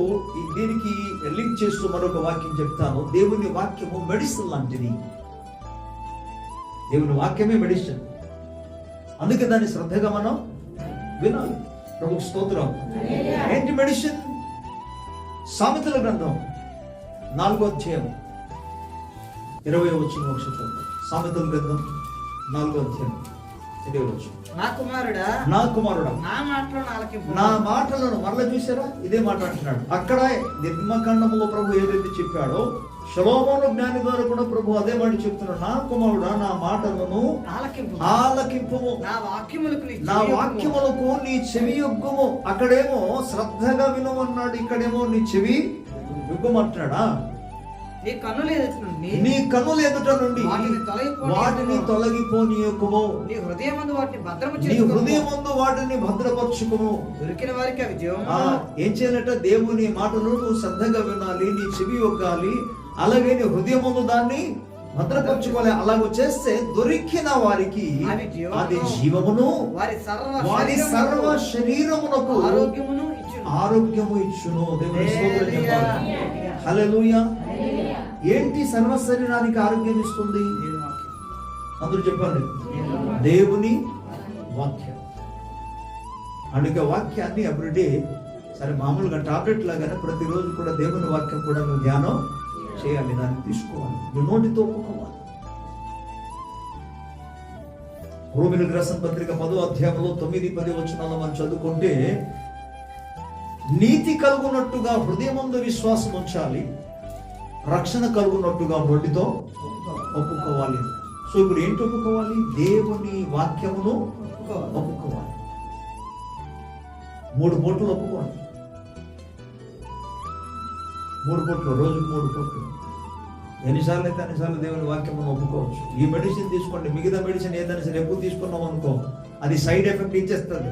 దీనికి లింక్ చేస్తూ మరొక వాక్యం చెప్తాను. దేవుని వాక్యము మెడిసిన్ లాంటిది. దేవుని వాక్యమే మెడిసిన్. అందుకే దాన్ని శ్రద్ధగా మనం వినాలి. ప్రభు స్తోత్రం. ఏంటి మెడిసిన్? సామెతల గ్రంథం 4వ అధ్యాయం 20వ వచనం. సామెతల గ్రంథం 4వ అధ్యాయం 8వ వచనం. నా కుమారుడా, నా కుమారుడా, నా మాటలను ఆలకింపు. నా మాటలను మరలా చూసారా, ఇదే మాట అంటున్నాడు. అక్కడ నిర్గమకాండములో ప్రభు ఏదైతే చెప్పాడో సొలొమోను జ్ఞాని ద్వారా కూడా ప్రభు అదే మాట చెప్తున్నాడు. నా కుమారుడా, నా మాటలను ఆలకింపు. ఆలకింపుము, నా వాక్యములకు నీ నా చెవి యొగ్గుము. వాక్యములకు నీ చెవి యొగ్గుము. అక్కడేమో శ్రద్ధగా వినమన్నాడు, ఇక్కడేమో నీ చెవి యొగ్గమంటున్నాడా. నీ కన్నుల ఎదుట నుండి, నీ కన్నుల ఎదుట నుండి వాటిని తొలగిపోనీయకుము. నీ హృదయమందు వాటిని భద్రము నీ చేసుకొనుము. హృదయమందు వాటిని భద్రపరచుకుము. దొరికిన వారికి అవి జీవము. ఏం చేయాలట, దేవుని మాటలు నువ్వు శ్రద్ధగా వినాలి, నీ చెవి యొగ్గాలి, అలాగే నీ హృదయమందు దాన్ని భద్రపరచుకోవాలి. అలాగ చేస్తే దొరికిన వారికి అది జీవమును వారి సర్వ శరీరమునకు ఆరోగ్యమును ఇచ్చును. ఆరోగ్యము ఇచ్చును. దేవుని స్తోత్రం చెప్పాలి. హల్లెలూయా. ఏంటి సర్వ శరీరానికి ఆరోగ్యం ఇస్తుంది? అందరూ చెప్పండి, దేవుని వాక్యం. అందుకే వాక్యాన్ని ఎవ్రీడే, సరే మామూలుగా టాబ్లెట్ లాగానే ప్రతిరోజు కూడా దేవుని వాక్యం కూడా నువ్వు ధ్యానం చేయాలి, దాన్ని తీసుకోవాలి, నువ్వు నోటితో ఒప్పుకోవాలి. రోమీయులకు రాసిన పత్రిక 10వ అధ్యాయంలో 9-10 వచనాలు మనం చదువుకుంటే, నీతి కలుగునట్టుగా హృదయమందు విశ్వాసం ఉంచాలి, రక్షణ కలుగునట్టుగా నోటితో ఒప్పుకోవాలి. సో ఇప్పుడు ఏంటి ఒప్పుకోవాలి? దేవుని వాక్యమును ఒప్పుకోవాలి. 3 పూటలు ఒప్పుకోవాలి. 3 పూటలు, రోజుకు 3 పూటలు. ఎన్నిసార్లు అయితే అన్నిసార్లు దేవుని వాక్యమును ఒప్పుకోవచ్చు. ఈ మెడిసిన్ తీసుకోండి, మిగతా మెడిసిన్ ఏదైనా సరే ఎక్కువ తీసుకున్నాం అనుకో, అది సైడ్ ఎఫెక్ట్ ఇచ్చేస్తుంది.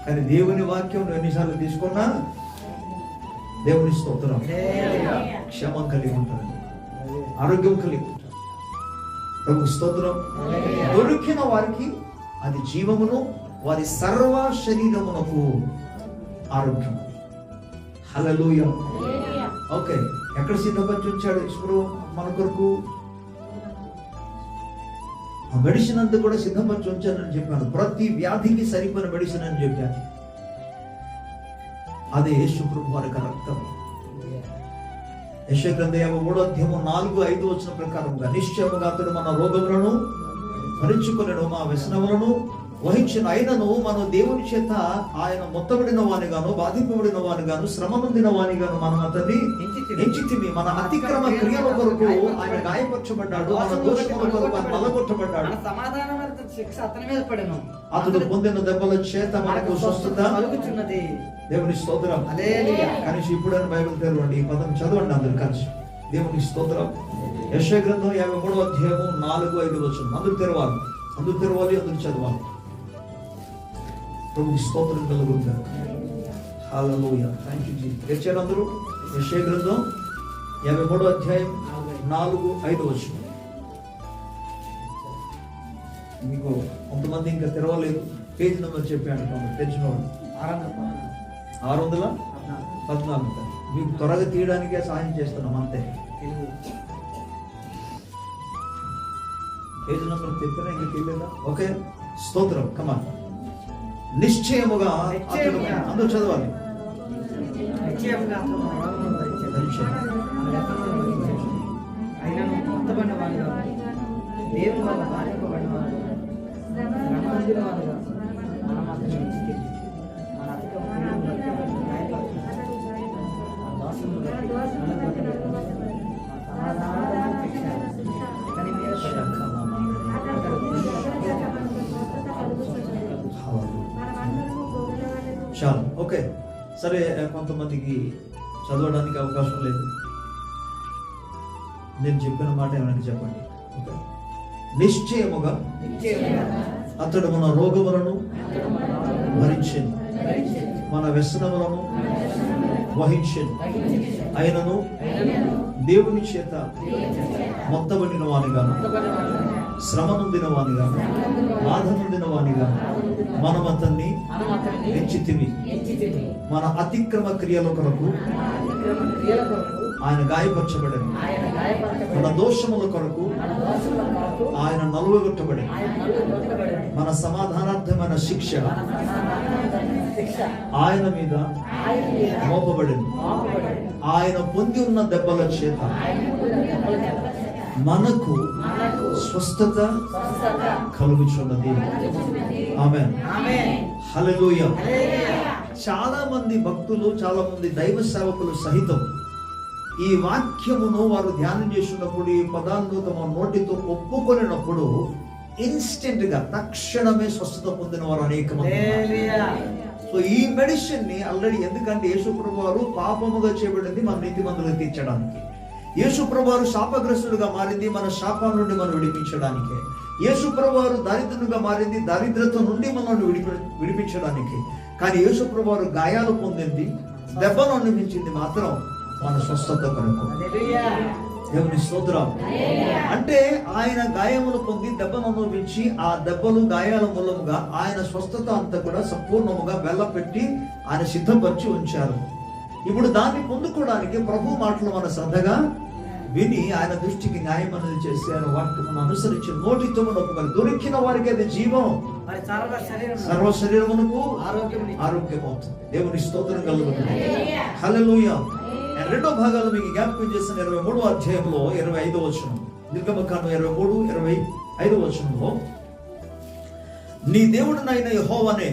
కానీ దేవుని వాక్యం ఎన్నిసార్లు తీసుకున్నా దేవుని స్తోత్రం, క్షేమం కలిగి ఉంటారు, ఆరోగ్యం కలిగి ఉంటారు. ప్రభు స్తోత్రం. దొరికిన వారికి అది జీవమును, వారి సర్వ శరీరమునకు ఆరోగ్యం. హల్లెలూయా. ఓకే, ఎక్కడ సిద్ధపరిచి ఉంచాడు ఈశ్వరు మన కొరకు? ఆ మెడిసిన్ అంతా కూడా సిద్ధపరిచి ఉంచానని చెప్పాను. ప్రతి వ్యాధికి సరిపోయిన మెడిసిన్ అని చెప్పాను. అదే యేసు ప్రభు వారి రక్తం. యెషయా గ్రంథం 53వ అధ్యాయం 4-5 వచనం ప్రకారంగా, నిశ్చయముగా అతడు మన రోగములను భరించుకొనెను, మా వ్యసనములను వహించిన. అయినను మనం దేవుని చేత ఆయన మొత్తబడిన వానిగాను, బాధింపబడిన వానిగాను, శ్రమ నొందిన వానిగాను మనం అతన్ని ఎంచితిమి. మన అతిక్రమ క్రియల కొరకు ఆయన గాయపరచబడ్డాడు, మన దోషముల కొరకు ఆయన నలగొట్టబడ్డాడు. సమాధానమైన శిక్ష అతని మీద పడెను, అతడు పొందిన దెబ్బల చేత మనకు స్వస్థత కలుగుచున్నది. దేవుని స్తోత్రం. హల్లెలూయా. కనీసం ఇప్పుడైనా బైబిల్ తెరవండి, ఈ పదం చదవండి అందరు కలిసి. దేవుని స్తోత్రం. యెషయా గ్రంథం 53వ అధ్యాయం 4-5 వచనం. అందరూ తెరవాలి, అందరూ చదవాలి. ప్రభు స్తోత్రం కలుగుతారు. హల్లెలూయా. Thank you Jesus. తెచ్చారు అందరూ? యెషయా గ్రంథం 53వ అధ్యాయం 4-5 వచనం. మీకు కొంతమంది ఇంకా తెరవలేదు, పేజ్ నెంబర్ చెప్పాను. తెచ్చిన వాళ్ళు 614. మీకు త్వరగా తీయడానికే సహాయం చేస్తున్నాం అంతే. పేజ్ నెంబర్ చెప్పినా ఇంకా తీయలేదా? ఓకే, స్తోత్రం. కమాన్. నిశ్చయముగా అతడు, అందరూ చదవాలి. ఆయనను మొత్తబడిన వాడుగా, దేవుని వల్ల బాధింపబడిన వాడుగా, శ్రమనొందిన వాడుగా మనం అతన్ని ఎంచితిమి. మన అతిక్రమ క్రియలను బట్టి అతన్ని గాయపరచుకొనెను, మన దోషములను బట్టి నలగొట్టబడెను. మన సమాధానమైన శిక్ష అతని మీద పడెను. అతడు చాలు. ఓకే, సరే. కొంతమందికి చదవడానికి అవకాశం లేదు, నేను చెప్పిన మాట ఏమైనా చెప్పండి. ఓకే. నిశ్చయముగా అతడు మన రోగములను భరించెను, మన వ్యసనములను వహించెను. ఆయనను దేవుని చేత మొత్తబడిన వానిగాను, శ్రమ నొందిన వానిగాను, బాధ నొందిన వానిగాను మనం అతన్ని ఎంచితిమి. మన అతిక్రమ క్రియల కొరకు ఆయన గాయపరచబడెను, మన దోషముల కొరకు ఆయన నలువగొట్టబడెను. మన సమాధానార్థమైన శిక్ష ఆయన మీద మోపబడెను. ఆయన పొంది ఉన్న దెబ్బల చేత మనకు స్వస్థత కలుగుచున్నది. ఆమేన్. హల్లెలూయా. చాలా మంది భక్తులు, చాలా మంది దైవ సేవకులు సహితం ఈ వాక్యమును వారు ధ్యానం చేసినప్పుడు, ఈ పదాలను తమ నోటితో ఒప్పుకొనినప్పుడు ఇన్స్టెంట్ గా తక్షణమే స్వస్థత పొందిన వారు అనేక మంది. సో ఈ మెడిసిన్ ని ఆల్రెడీ, ఎందుకంటే యేసుప్రభువు వారు పాపముగా చేయబడింది మన నీతిమంతులుగా తీర్చడానికి, యేసుప్రభువు వారు శాపగ్రస్తుడుగా మారింది మన శాపం నుండి మనం విడిపించడానికి, యేసుప్రభువు వారు దరిద్రునిగా మారింది దరిద్రత నుండి మనల్ని విడిపించడానికి. కానీ యేసుప్రభువు వారు గాయాలు పొందింది, దెబ్బను అనుభవించింది మాత్రం మన స్వస్థత కొరకు. దేవుని స్తోత్రం. అంటే ఆయన గాయములు పొంది దెబ్బను అనుభవించి ఆ దెబ్బలు గాయాల మూలముగా ఆయన స్వస్థత అంతా కూడా సంపూర్ణముగా వెళ్ళపెట్టి ఆయన సిద్ధపరిచి ఉంచారు. ఇప్పుడు దాన్ని పొందుకోవడానికి ప్రభు మాటలు మన శ్రద్ధగా విని ఆయన దృష్టికి న్యాయం అనేది చేసి ఆయన వాటిని మనం అనుసరించి నోటితో ఒప్పుకొని దొరికిన వారికి అది జీవం, సర్వ శరీరమునకు ఆరోగ్యం అవుతుంది. దేవుని స్తోత్రం కలుగుతుంది. హల్లెలూయా. రెండో భాగాలు మీకు జ్ఞాపకం చేసిన 23వ అధ్యాయంలో 25వ వచనం, నిర్గమకాండం 23:25వ వచనంలో, నీ దేవుడినైన యెహోవానే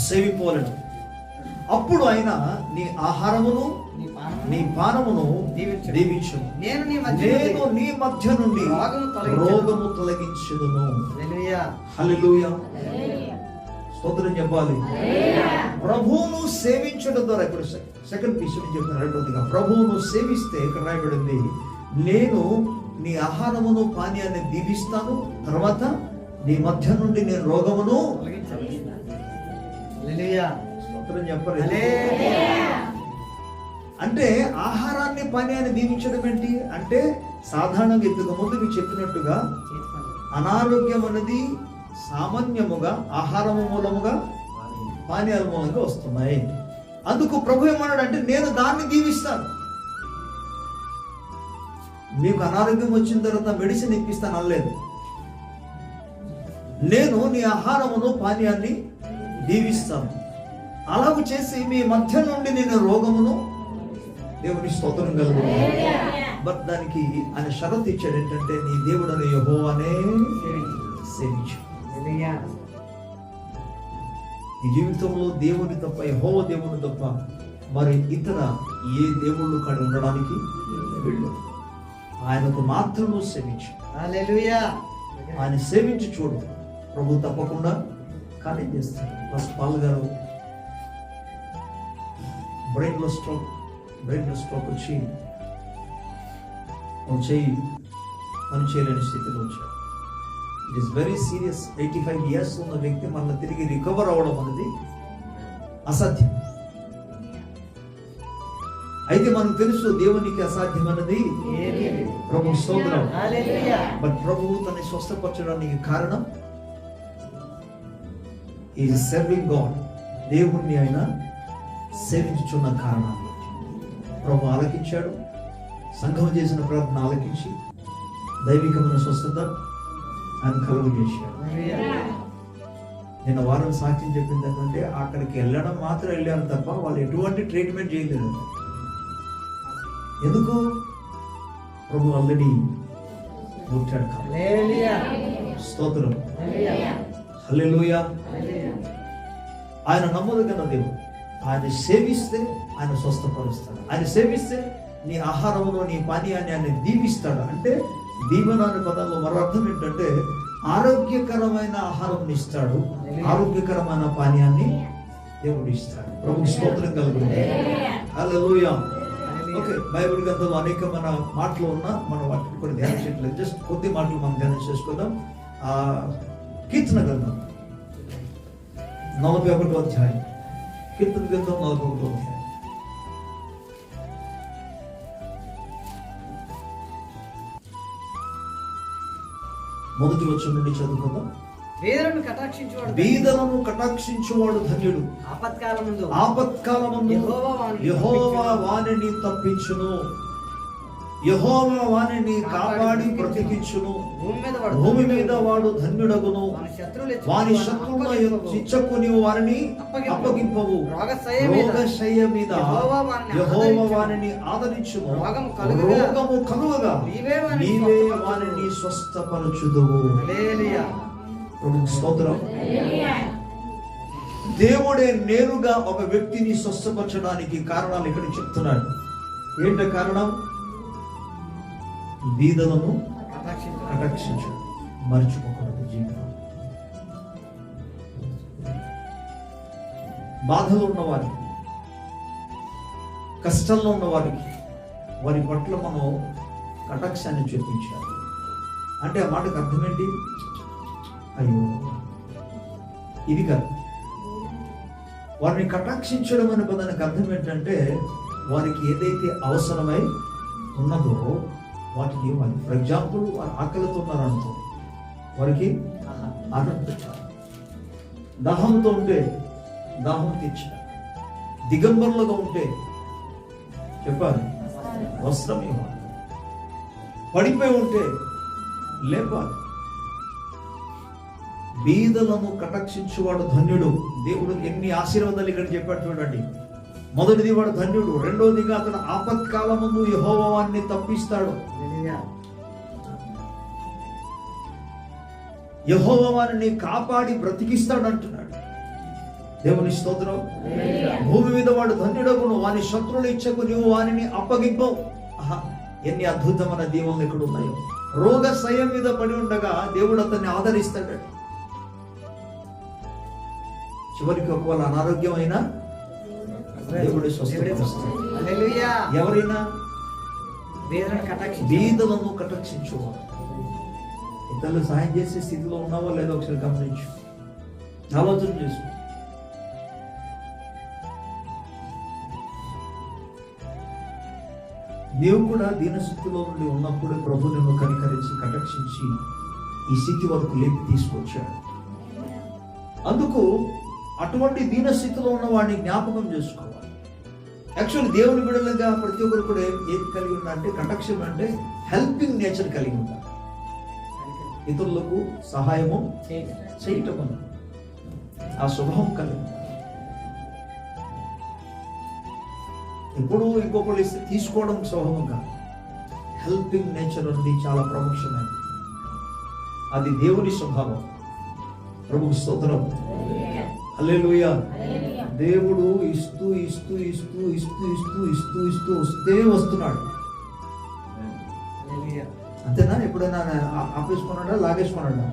సేవింపవలెను, అప్పుడు ఆయన నీ ఆహారమును నీ పానమును దీవించును, నేను నీ మధ్య నుండి రోగము తొలగించుదును. హల్లెలూయా. స్తోత్రం చెప్పాలి. ప్రభువును సేవించడం ద్వారా, ఇప్పుడు సెకండ్ పీస్ చెప్తున్నారు. రెండోదిగా ప్రభువును సేవిస్తే ఇక్కడ రాయబడింది, నేను నీ ఆహారమును పానీయాన్ని దీవిస్తాను, తర్వాత నీ మధ్య నుండి నేను రోగమును. స్తోత్రం చెప్పాలి. అంటే ఆహారాన్ని పానీయాన్ని దీవించడం ఏంటి అంటే, సాధారణంగా ఇంతకు ముందు మీకు చెప్పినట్టుగా అనారోగ్యం అనేది సామాన్యముగా ఆహారము మూలముగా పానీయాల మూలంగా వస్తున్నాయి. అందుకు ప్రభు ఏమన్నాడు అంటే, నేను దాన్ని దీవిస్తాను. మీకు అనారోగ్యం వచ్చిన తర్వాత మెడిసిన్ ఇప్పిస్తాను అనలేదు. నేను నీ ఆహారమును పానీయాన్ని దీవిస్తాను, అలాగూ చేసి మీ మధ్య నుండి నేను రోగమును. దేవుని స్తోత్రం కలుగును. బట్ దానికి ఆయన షరతు ఇచ్చాడు ఏంటంటే, నీ దేవుడని యెహోవానే సేవించు. నీ జీవితంలో దేవుని తప్ప, యెహోవా దేవుని తప్ప మరి ఇతర ఏ దేవుళ్ళు కాడ ఉండడానికి వెళ్ళు. ఆయనకు మాత్రము సేవించు. హల్లెలూయా. ఆయన సేవించి చూడు, ప్రభు తప్పకుండా కార్యం చేస్తాడు. పాల్ గారు బ్రెయిన్ లో స్ట్రోక్ వచ్చి చెయ్యి పని చేయలేని స్థితిలో వచ్చాడు. It is very serious. 85 years ఉన్న వ్యక్తి మళ్ళీ తిరిగి రికవర్ అవ్వడం అనేది అసాధ్యం. అయితే మనకు తెలుసు దేవునికి అసాధ్యం అన్నది ప్రభు స్తోత్రం. బట్ ప్రభువు తనని స్వస్థపరచడానికి కారణం ఈజ్ సర్వింగ్ గాడ్. దేవుణ్ణి ఆయన సేవించుచున్న కారణాన్ని ప్రభు ఆలకించాడు. సంఘం చేసిన ప్రార్థన ఆలకించి దైవికమైన స్వస్థత ఆయన కలుగు చేశాడు. నిన్న వారం సాక్ష్యం చెప్పింది ఏంటంటే, అక్కడికి వెళ్ళడం మాత్రం వెళ్ళారు తప్ప వాళ్ళు ఎటువంటి ట్రీట్మెంట్ చేయలేదు. ఎందుకు? ప్రభు ఆల్రెడీ కూర్చాడు. స్తోత్రం. హల్లెలూయా. ఆయన నమ్మదగిన దేవుడు. ఆయన సేవిస్తే ఆయన స్వస్థపరుస్తాడు. ఆయన సేవిస్తే నీ ఆహారంలో నీ పానీయాన్ని ఆయన దీవిస్తాడు. అంటే దీవెన అనే పదంలో మరో అర్థం ఏంటంటే, ఆరోగ్యకరమైన ఆహారం ఇస్తాడు, ఆరోగ్యకరమైన పానీయాన్ని దేవుడు ఇస్తాడు. ప్రభు స్తోత్రం కలుగుతుంది. హల్లెలూయా. ఓకే, బైబిల్ గ్రంథంలో అనేకమైన మాటలు ఉన్నా మనం వాటిని కూడా ధ్యానం చేయట్లేదు. జస్ట్ కొద్ది మాటలు మనం ధ్యానం చేసుకుందాం. కీర్తన గ్రంథం 41వ అధ్యాయం. కీర్తన గ్రంథం 41వ అధ్యాయం. మొదటి వచనం నుండి చదువుకుందాం. బీదలను కటాక్షించువాడు ధన్యుడు. ఆపత్కాలమందు యెహోవా వానిని తప్పించును. యెహోవా వానిని కాపాడి బ్రతికించును. భూమి మీద వాడు ధన్యుడగును. వాని శత్రువుల ఇచ్చకు నీవు వారిని అప్పగింపవు. రోగశయ్య మీద యెహోవా వానిని ఆదరించును. రోగము కలుగగా నీవే వారిని స్వస్థపరచుదువు. స్తోత్రం. దేవుడే నేరుగా ఒక వ్యక్తిని స్వస్థపరచడానికి కారణాలు ఇక్కడ చెప్తున్నాడు. ఏంట కారణం? బీదలను కటాక్షించడం మర్చిపోకూడదు. జీవితం బాధలో ఉన్న వారికి, కష్టంలో ఉన్న వారికి, వారి పట్ల మనం కటాక్షాన్ని చూపించాలి. అంటే ఆ మాటకు అర్థం ఏంటి? అయ్యో ఇది కాదు. వారిని కటాక్షించడం అనే పదానికి అర్థం ఏంటంటే వారికి ఏదైతే అవసరమై ఉన్నదో వాటిని వారి, ఫర్ ఎగ్జాంపుల్ వారు ఆకలితో ఉన్నారనుకో, వారికి అన్నం పెట్టాలి. దాహంతో ఉంటే దాహం తీర్చాలి. దిగంబరులుగా ఉంటే చెప్పాలి, వస్త్రం ఇవ్వాలి. పడిపోయి ఉంటే లేపాలి. బీదలను కటాక్షించువాడు ధన్యుడు. దేవుడు ఎన్ని ఆశీర్వాదాలు ఇక్కడ చెప్పాడు చూడండి. మొదటిది వాడు ధన్యుడు. రెండోదిగా అతను ఆపత్కాలమందు యెహోవా వారిని తప్పిస్తాడు. యెహోవా వారిని కాపాడి బ్రతికిస్తాడు అంటున్నాడు. దేవుని స్తోత్రం. భూమి మీద వాడు ధన్యుడగును. వాని శత్రువుల ఇచ్చకు నీవు వారిని అప్పగింపవు. ఎన్ని అద్భుతమైన దీవెనలు ఇక్కడ ఉన్నాయో. రోగ సయం మీద పడి ఉండగా దేవుడు అతన్ని ఆదరిస్తాడు. చివరికి ఒకవేళ అనారోగ్యమైనా దేవుడు స్వస్థపరుస్తాడు. ఎవరైనా బీదలను కటాక్షించువాడు. ఇతరులు సహాయం చేసే స్థితిలో ఉన్నావో లేదో ఒకసారి గమనించు, ఆలోచన చేసుకో. నీవు కూడా దీనస్థితిలో నుండి ఉన్నప్పుడు ప్రభు నిన్ను కనికరించి కటాక్షించి ఈ స్థితి వరకు లేపి తీసుకొచ్చాడు. అందుకు అటువంటి దీనస్థితిలో ఉన్న వాడిని జ్ఞాపకం చేసుకోవాలి. యాక్చువల్లీ దేవుని బిడ్డలుగా ప్రతి ఒక్కరు కూడా ఏది కలిగి ఉండాలంటే కటాక్షం అంటే హెల్పింగ్ నేచర్ కలిగి ఉండాలి. ఇతరులకు సహాయము చేయటం అని ఆ స్వభావం కలిగి ఉండాలి. ఎప్పుడు ఇంకొకరు ఇస్తే తీసుకోవడం స్వభావం కాదు. హెల్పింగ్ నేచర్ అనేది చాలా ప్రాముఖ్యమైనది. అది దేవుని స్వభావం. ప్రభువు స్తోత్రం. హల్లెలూయా. దేవుడు ఇస్తూ ఇస్తూ ఇస్తూ ఇస్తూ ఇస్తూ ఇస్తూ ఇస్తూ వస్తే వస్తున్నాడు. అంతేనా? ఎప్పుడైనా ఆపేసుకున్నాడా, లాగేసుకున్నాడా?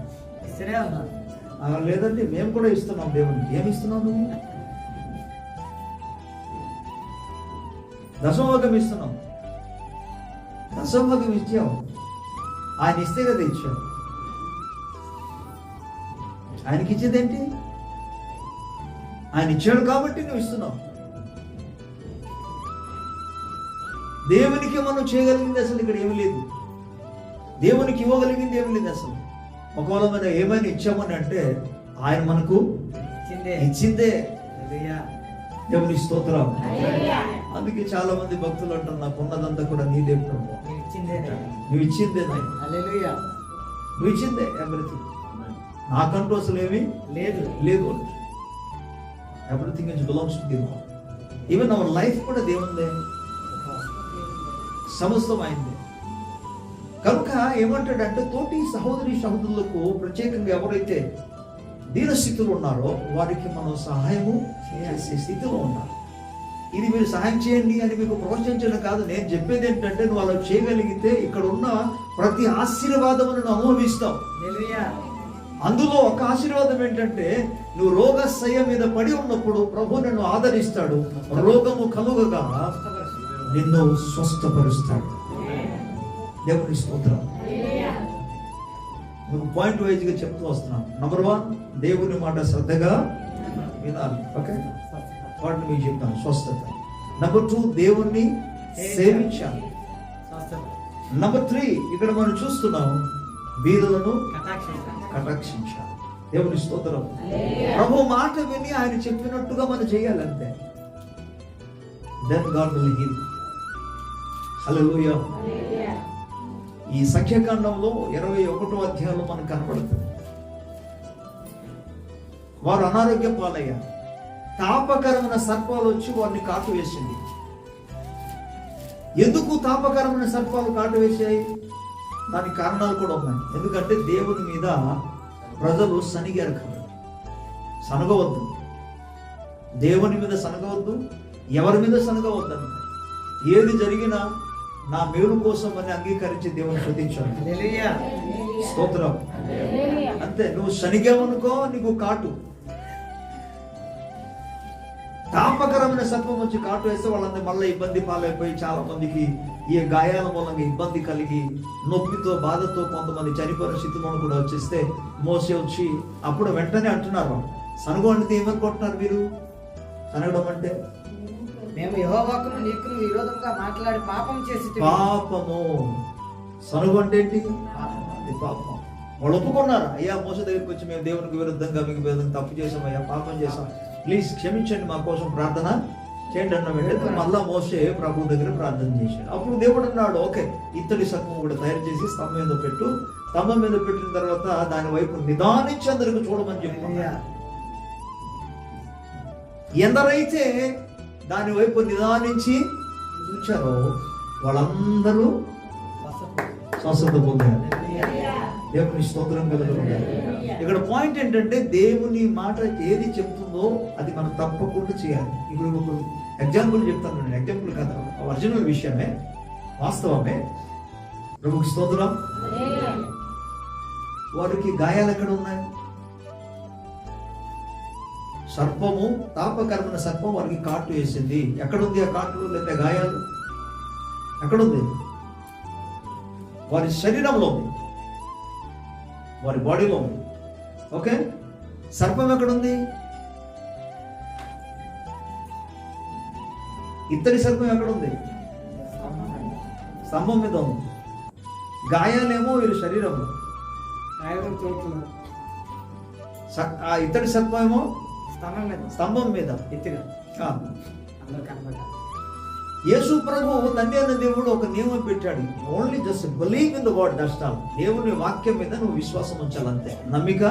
లేదండి, మేము కూడా ఇస్తున్నాం దేవునికి. ఏమి ఇస్తున్నావు నువ్వు? దశమభాగం ఇస్తున్నావు. దశమభాగం ఇచ్చావు. ఆయన ఇస్తే కదా ఇచ్చావు. ఆయనకి ఇచ్చేదేంటి? ఆయన ఇచ్చాడు కాబట్టి నువ్వు ఇస్తున్నావు. దేవునికి మనం చేయగలిగింది అసలు ఇక్కడ ఏమి లేదు. దేవునికి ఇవ్వగలిగింది ఏమి లేదు అసలు. ఒకవేళ మనం ఏమైనా ఇచ్చామని అంటే ఆయన మనకు ఇచ్చిందే. దేవుని స్తోత్రం. అందుకే చాలా మంది భక్తులు అంటారు, నాకు ఉన్నదంతా కూడా నీదే ప్రభు, నువ్వు ఇచ్చిందే నాయన, నువ్వు ఇచ్చిందే ఎవ్రీథింగ్, నాకంటూ అసలు ఏమీ లేదు. Everything is belongs to God. Even our life కూడా దేవుందే, సమస్తం అయింది. కనుక ఏమంటాడంటే తోటి సహోదరి సహోదరులకు ప్రత్యేకంగా ఎవరైతే దీనస్థితులు ఉన్నారో వారికి మనం సహాయము చేసే స్థితిలో ఉన్నారు. ఇది మీరు సహాయం చేయండి అని మీకు ప్రోత్సహించడం కాదు. నేను చెప్పేది ఏంటంటే నువ్వు అలా చేయగలిగితే ఇక్కడ ఉన్న ప్రతి ఆశీర్వాదమును అనుభవిస్తావు. అందులో ఒక ఆశీర్వాదం ఏంటంటే నువ్వు రోగశయ్య మీద పడి ఉన్నప్పుడు ప్రభు నిన్ను ఆదరిస్తాడు. రోగము కలుగగా నిన్ను స్వస్థపరుస్తాడు. దేవుని స్తోత్రం. పాయింట్ వైజ్ గా చెప్తూ వస్తున్నాను. నంబర్ 1, దేవుని మాట శ్రద్ధగా వినాలి. ఓకే, వాటిని మీకు చెప్తాను. స్వస్థత. నంబర్ 2, దేవుణ్ణి సేవించాలి. నంబర్ 3, ఇక్కడ మనం చూస్తున్నాం బీదలను కటాక్షించాలి. దేవుని స్తోత్రం. ప్రభు మాట విని ఆయన చెప్పినట్టుగా మనం చేయాలంతే. Then God will heal. Hallelujah. ఈ సంఖ్యాకాండంలో 21వ అధ్యాయంలో మనకు కనబడుతుంది. వారు అనారోగ్య పాలయ్యారు. తాపకరమైన సర్పాలు వచ్చి వారిని కాటు వేసింది. ఎందుకు తాపకరమైన సర్పాలు కాటు వేసాయి? దానికి కారణాలు కూడా ఉన్నాయి. ఎందుకంటే దేవుని మీద ప్రజలు సనిగారు కాబట్టి. సనగవద్దు, దేవుని మీద సనగవద్దు, ఎవరి మీద సనగవద్దు. ఏది జరిగినా నా మేలు కోసం అని అంగీకరించి దేవుని స్తుతించాలి. స్తోత్రం. అంతే, నువ్వు శనిగావనుకో నీకు కాటు. తాపకరమైన సర్పం వచ్చి కాటు వేస్తే వాళ్ళందరూ మళ్ళీ ఇబ్బంది పాలైపోయి చాలా మందికి ఈ గాయాల మూలంగా ఇబ్బంది కలిగి నొప్పితో బాధతో కొంతమంది చనిపోయిన స్థితిలో కూడా వచ్చేస్తే మోసే వచ్చి అప్పుడు వెంటనే అంటున్నారు, సనుగు అంటే ఏమనుకుంటున్నారు మీరు? సనగడం అంటే మేము యెహోవాకును నీకును విరోధంగా మాట్లాడి పాపం చేసి. పాపము. సనుగు అంటే ఏంటి? అది పాపం. వాళ్ళు ఒప్పుకున్నారు, అయ్యా మోస దగ్గరికి వచ్చి మేము దేవునికి విరుద్ధంగా మీకు విరుద్ధంగా తప్పు చేసాం, అయ్యా పాపం చేసాం, ప్లీజ్ క్షమించండి, మా కోసం ప్రార్థన చేయండి అన్న వెంటనే మళ్ళా మోసే ప్రభు దగ్గర ప్రార్థన చేశాడు. అప్పుడు దేవుడు అన్నాడు, ఓకే, ఇత్తడి సర్పం కూడా తయారు చేసి స్తంభం మీద పెట్టు. స్తంభం మీద పెట్టిన తర్వాత దాని వైపు నిదానించి అందరికి చూడమని చెప్పుకున్నా. ఎందరైతే దాని వైపు నిదానించి చూచారో వాళ్ళందరూ స్వస్థత పొందారు. దేవుని స్తోత్రం కలుగుతుంది. ఇక్కడ పాయింట్ ఏంటంటే దేవుని మాట ఏది చెప్తుందో అది మనం తప్పకుండా చేయాలి. ఇప్పుడు ఒక ఎగ్జాంపుల్ చెప్తాను. నేను ఎగ్జాంపుల్ కదా, ఒరిజినల్ విషయమే, వాస్తవమే. ప్రభుకి స్తోత్రం. వారికి గాయాలు ఎక్కడ ఉన్నాయి? సర్పము, తాపకరమైన సర్పం వారికి కాటు వేసింది. ఎక్కడుంది ఆ కాటు లేదా గాయాలు? ఎక్కడుంది? వారి శరీరంలో ఉంది, వారి బాడీలో ఉంది. ఓకే, సర్పం ఎక్కడుంది? ఇత్తడి సర్పం ఎక్కడుంది? స్తంభం మీద ఉంది. గాయాలేమో వీరి శరీరంలో. ఆ ఇత్తడి సర్పం ఏమో స్తంభం మీద. యేసు ప్రభు తండ్రి అన్న దేవుడు ఒక నియమం పెట్టాడు. Only just believe in the word, that's all. దేవుని వాక్యం మీద నువ్వు విశ్వాసం ఉంచాలంతే, నమ్మిక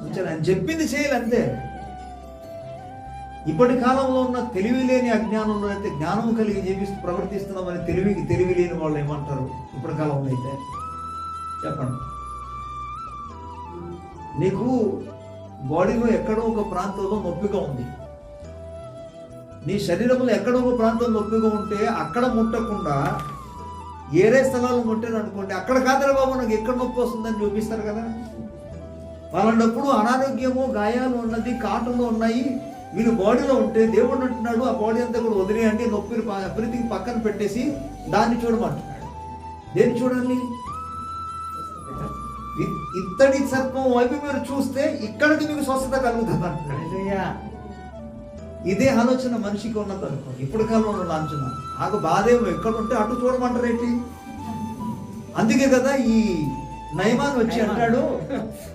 ఉంచాలి, అని చెప్పింది చేయాలంతే. ఇప్పటి కాలంలో ఉన్న తెలివి లేని అజ్ఞానంలో అయితే జ్ఞానం కలిగి జీవిస్తూ ప్రవర్తిస్తున్నామని తెలివి లేని వాళ్ళు ఏమంటారు? ఇప్పటి కాలంలో అయితే చెప్పండి. నీకు బాడీలో ఎక్కడో ఒక ప్రాంతంలో నొప్పిగా ఉంది, నీ శరీరంలో ఎక్కడో ఒక ప్రాంతం నొప్పిగా ఉంటే అక్కడ ముట్టకుండా ఏరే స్థలాలు ముట్టారు అనుకోండి, అక్కడ కాదరా బాబు నాకు ఎక్కడ నొప్పి వస్తుందని చూపిస్తారు కదా. వాళ్ళప్పుడు అనారోగ్యము, గాయాలు ఉన్నది, కాటులు ఉన్నాయి, వీళ్ళు బాడీలో ఉంటే దేవుడు అంటున్నాడు ఆ బాడీ అంతా కూడా వదిలేయండి, నొప్పిని ఎవ్రీథింగ్ పక్కన పెట్టేసి దాన్ని చూడమంటున్నాడు. దేన్ని చూడాలి? ఇత్తడి సర్పం వైపు మీరు చూస్తే ఇక్కడికి మీకు స్వస్థత కలుగుతుంది అంటున్నాడు. ఇదే ఆలోచన మనిషికి ఉన్నది అనుకో. ఇప్పుడు కాలంలో లాంఛన నాకు బాధేమో ఎక్కడ ఉంటే అటు చూడమంటారు ఏంటి? అందుకే కదా ఈ నయమాన్ వచ్చి అంటాడు,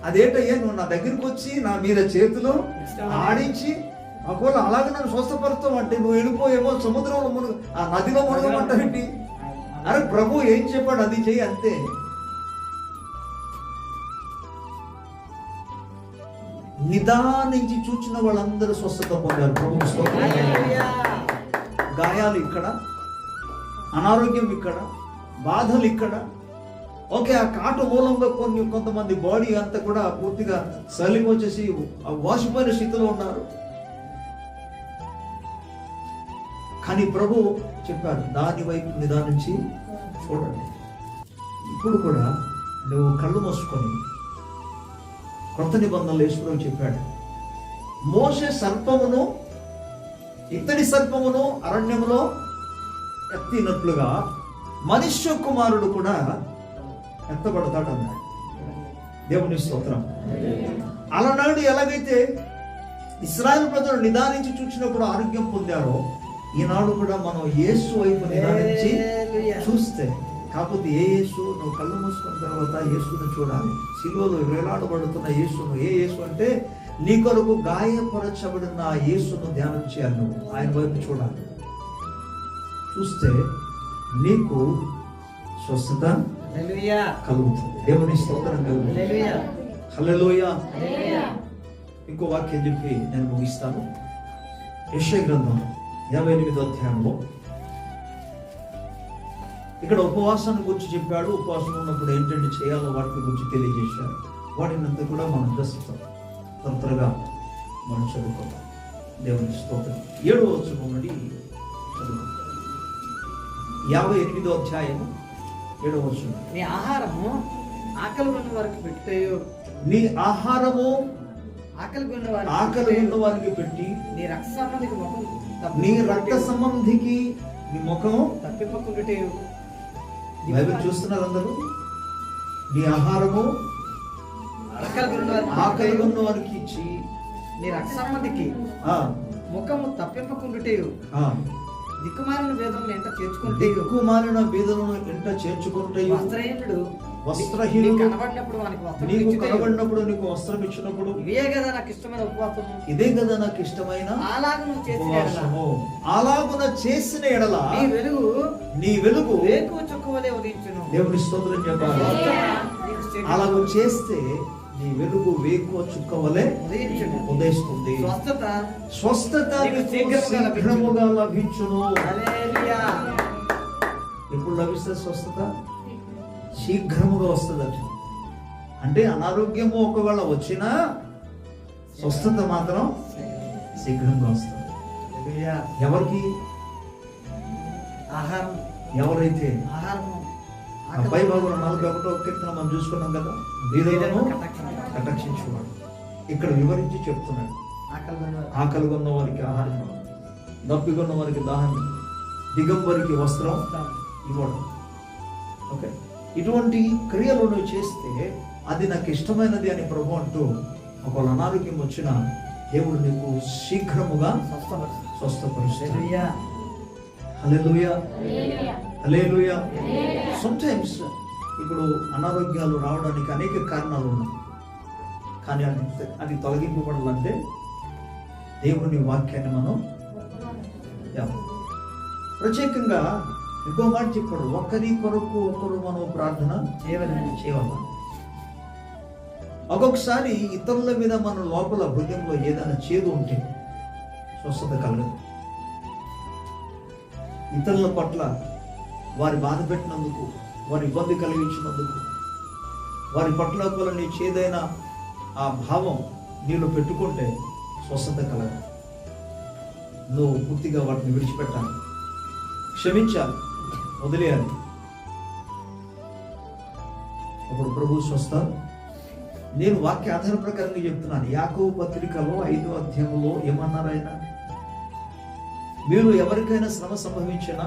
అదేంటయ్యా నువ్వు నా దగ్గరికి వచ్చి నా మీద చేతులు ఆడించి ఒకవేళ అలాగే నన్ను స్వస్థపరుస్తావు అంటే నువ్వు వెళ్ళిపోయేమో సముద్రంలో మునుగు, ఆ నదిలో మునగమంటావేంటి? అరే ప్రభు ఏం చెప్పాడు అది చెయ్యి అంతే. నిదానించి చూచిన వాళ్ళందరూ స్వస్థత పొందారు. ప్రభు స్తోత్రం. గాయాలు ఇక్కడ, అనారోగ్యం ఇక్కడ, బాధలు ఇక్కడ. ఓకే, ఆ కాటు మూలంగా కొంతమంది బాడీ అంతా కూడా పూర్తిగా సలిం వచ్చేసి వాసిపోయిన స్థితిలో ఉన్నారు. కానీ ప్రభు చెప్పారు దాని వైపు నిదానించి చూడండి. ఇప్పుడు కూడా నువ్వు కళ్ళు మూసుకొని కొత్త నిబంధనలు యేసుప్రభు చెప్పాడు, మోసే సర్పమును ఇత్తడి సర్పమును అరణ్యములో ఎత్తినట్లుగా మనుష్య కుమారుడు కూడా ఎత్తబడతాడు అన్నాడు. దేవుని స్తోత్రం. అలనాడు ఎలాగైతే ఇశ్రాయేలు ప్రజలు నిదానించి చూసినప్పుడు ఆరోగ్యం పొందారో, ఈనాడు కూడా మనం యేసు వైపు నిదానించి చూస్తే, కాకపోతే ఏ యేసు? నువ్వు కళ్ళు మూసుకున్న తర్వాత యేసును చూడాలి. శిలువలో వేలాడబడుతున్న యేసును. ఏ యేసు అంటే నీ కొరకు గాయపరచబడిన యేసును ధ్యానం చేయాలి. నువ్వు ఆయన వైపు చూడాలి. చూస్తే నీకు స్వస్థత హల్లెలూయా. కలుగుతుంది. దేవుని స్తోత్రం కలుగుతుంది. హల్లెలూయా. హల్లెలూయా. హల్లెలూయా. ఇంకో వాక్యం చెప్పి నేను ముగిస్తాను. యెషయా గ్రంథం 58వ అధ్యాయంలో ఇక్కడ ఉపవాసాన్ని గురించి చెప్పాడు. ఉపవాసం ఉన్నప్పుడు ఏంటంటే చేయాలో వాటి గురించి తెలియజేశాడు. వాటినంతా కూడా మనం ప్రస్తుతం త్వరగా మనం చదువుకుందాం. దేవుని స్తోత్రం. 7వ వచనం నుండి చదువుకుందాం. 58వ అధ్యాయము 7వ వచనం. నీ ఆహారము ఆకలి ఉన్న వారికి పెట్టేయు. నీ ఆహారము ఆకలి ఆకలి ఉన్న వారికి పెట్టి నీ రక్త సంబంధికి ముఖం నీ రక్త సంబంధికి నీ ముఖం తప్పిపోకుండుటేయు. బైబిల్ చూస్తున్నారు అందరూ. నీ ఆహారము ఆకలి ఉన్న వారికి ఇచ్చి నీ రక్త సంబంధికి ముఖము తప్పింపకుండుటేయు. దిక్కుమాలిన వేదనలు ఎంట చేర్చుకుంటే దిక్కుమాలిన బీదలను ఎంట చేర్చుకుంటే వస్త్రహీనుడు కనబడినప్పుడు వానికి వస్త్రం నీకు ఇచ్చుటయు. కనబడినప్పుడు నీకు వస్త్రం ఇచ్చినప్పుడు ఇవే కదా నాకు ఇష్టమైన ఉపవాసము. ఇదే కదా నాకు ఇష్టమైన అలాగ నువ్వు చేసిన ఎడల ఉపవాసము. అలాగున చేసిన ఎడల నీ వెలుగు వేకువ వేకువ చుక్కవలే ఉదయించును. దేవుని స్తోత్రం చెప్పాలి. నీకు శీఘ్రం అలాగ చేస్తే నీ వెలుగు వేకువ చుక్క వలె ఉదయించును. ఉదయిస్తుంది. స్వస్థత నీకు నీకు శీఘ్రముగా శీఘ్రముగా లభించును. హల్లెలూయా. ఎప్పుడు లభిస్తుంది స్వస్థత? శీఘ్రముగా వస్తుందట. అంటే అనారోగ్యము ఒకవేళ వచ్చినా స్వస్థత మాత్రం శీఘ్రంగా వస్తుంది. హల్లెలూయా. ఎవరికి? ఆహారం ఎవరైతే ఆహారము పై భాగంలో 41వ కీర్తన మనం చూసుకున్నాం కదా, బీదలను కటాక్షించువాడు. ఇక్కడ వివరించి చెప్తున్నాడు. ఆకలి ఉన్న వారికి ఆహారం, దప్పికొన్న వారికి దాహం, దిగంబరికి వస్త్రం ఇవ్వడం. ఓకే, ఇటువంటి క్రియలు నువ్వు చేస్తే అది నాకు ఇష్టమైనది అని ప్రభు అంటూ ఒకవేళ అనారోగ్యం వచ్చినా దేవుడు నీకు శీఘ్రముగా స్వస్థపరుస్తాడు. హల్లెలూయా. హల్లెలూయా. సమ్టైమ్స్ ఇప్పుడు అనారోగ్యాలు రావడానికి అనేక కారణాలు ఉన్నాయి. కానీ అది తొలగింపబడాలంటే దేవుని వాక్యాన్ని మనం ప్రత్యేకంగా ఇంకో మాట చెప్పాడు, ఒకరి కొరకు ఒకరు మనం ప్రార్థన చేయాలి. ఒక్కొక్కసారి ఇతరుల మీద మన లోపల హృదయంలో ఏదైనా చేదు ఉంటే స్వస్థత కలగదు. ఇతరుల పట్ల వారి బాధ పెట్టినందుకు, వారి ఇబ్బంది కలిగించినందుకు, వారి పట్ల కూడా నీ చేదైన ఆ భావం నీలో పెట్టుకుంటే స్వస్థత కలగదు. నువ్వు పూర్తిగా వాటిని విడిచిపెట్టాలి, క్షమించాలి, వదిలేయాలి. అప్పుడు ప్రభు స్వస్థ. నేను వాక్య ఆధార ప్రకారంగా చెప్తున్నాను. యాకోబు పత్రికలో 5వ అధ్యాయంలో ఏమన్నారు ఆయన? మీరు ఎవరికైనా శ్రమ సంభవించినా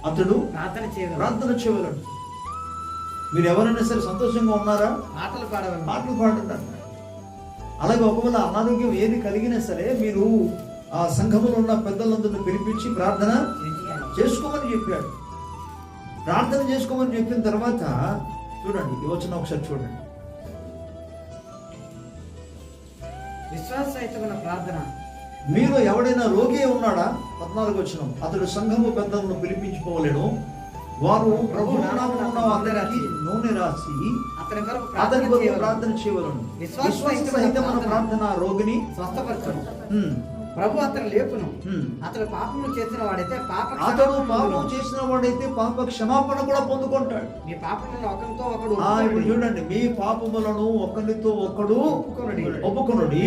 అతడు ప్రార్థన చేయగలడు. మీరు ఎవరైనా సరే సంతోషంగా ఉన్నారా? పాటలు పాడండి. అలాగే ఒకవేళ అనారోగ్యం ఏది కలిగినా సరే మీరు ఆ సంఘములో ఉన్న పెద్దలందరిని పిలిపించి ప్రార్థన చేసుకోమని చెప్పాడు. ప్రార్థన చేసుకోమని చెప్పిన తర్వాత చూడండి, ఈ వచనం ఒకసారి చూడండి. విశ్వాసరహితమైన ప్రార్థన. మీరు ఎవడైనా రోగి ఉన్నాడా? 14వ వచనం. అతడు సంఘము పెద్దలను పిలిపించుకోలేడు. వారు ప్రభు నామమున అందరికీ నూనె రాసి అతని కొరకు ప్రార్థన చేయవలెను. విశ్వాసరహితమైన ప్రార్థన రోగిని స్వస్థపరచును. ప్రభు అతను లేపును. అతడు పాపములు చేసిన వాడైతే పాప క్షమాపణ కూడా పొందుకుంటాడు. మీ పాపములను ఒకరితో ఒకడు చూడండి, మీ పాపములను ఒకరితో ఒకడు ఒప్పుకొనుడి.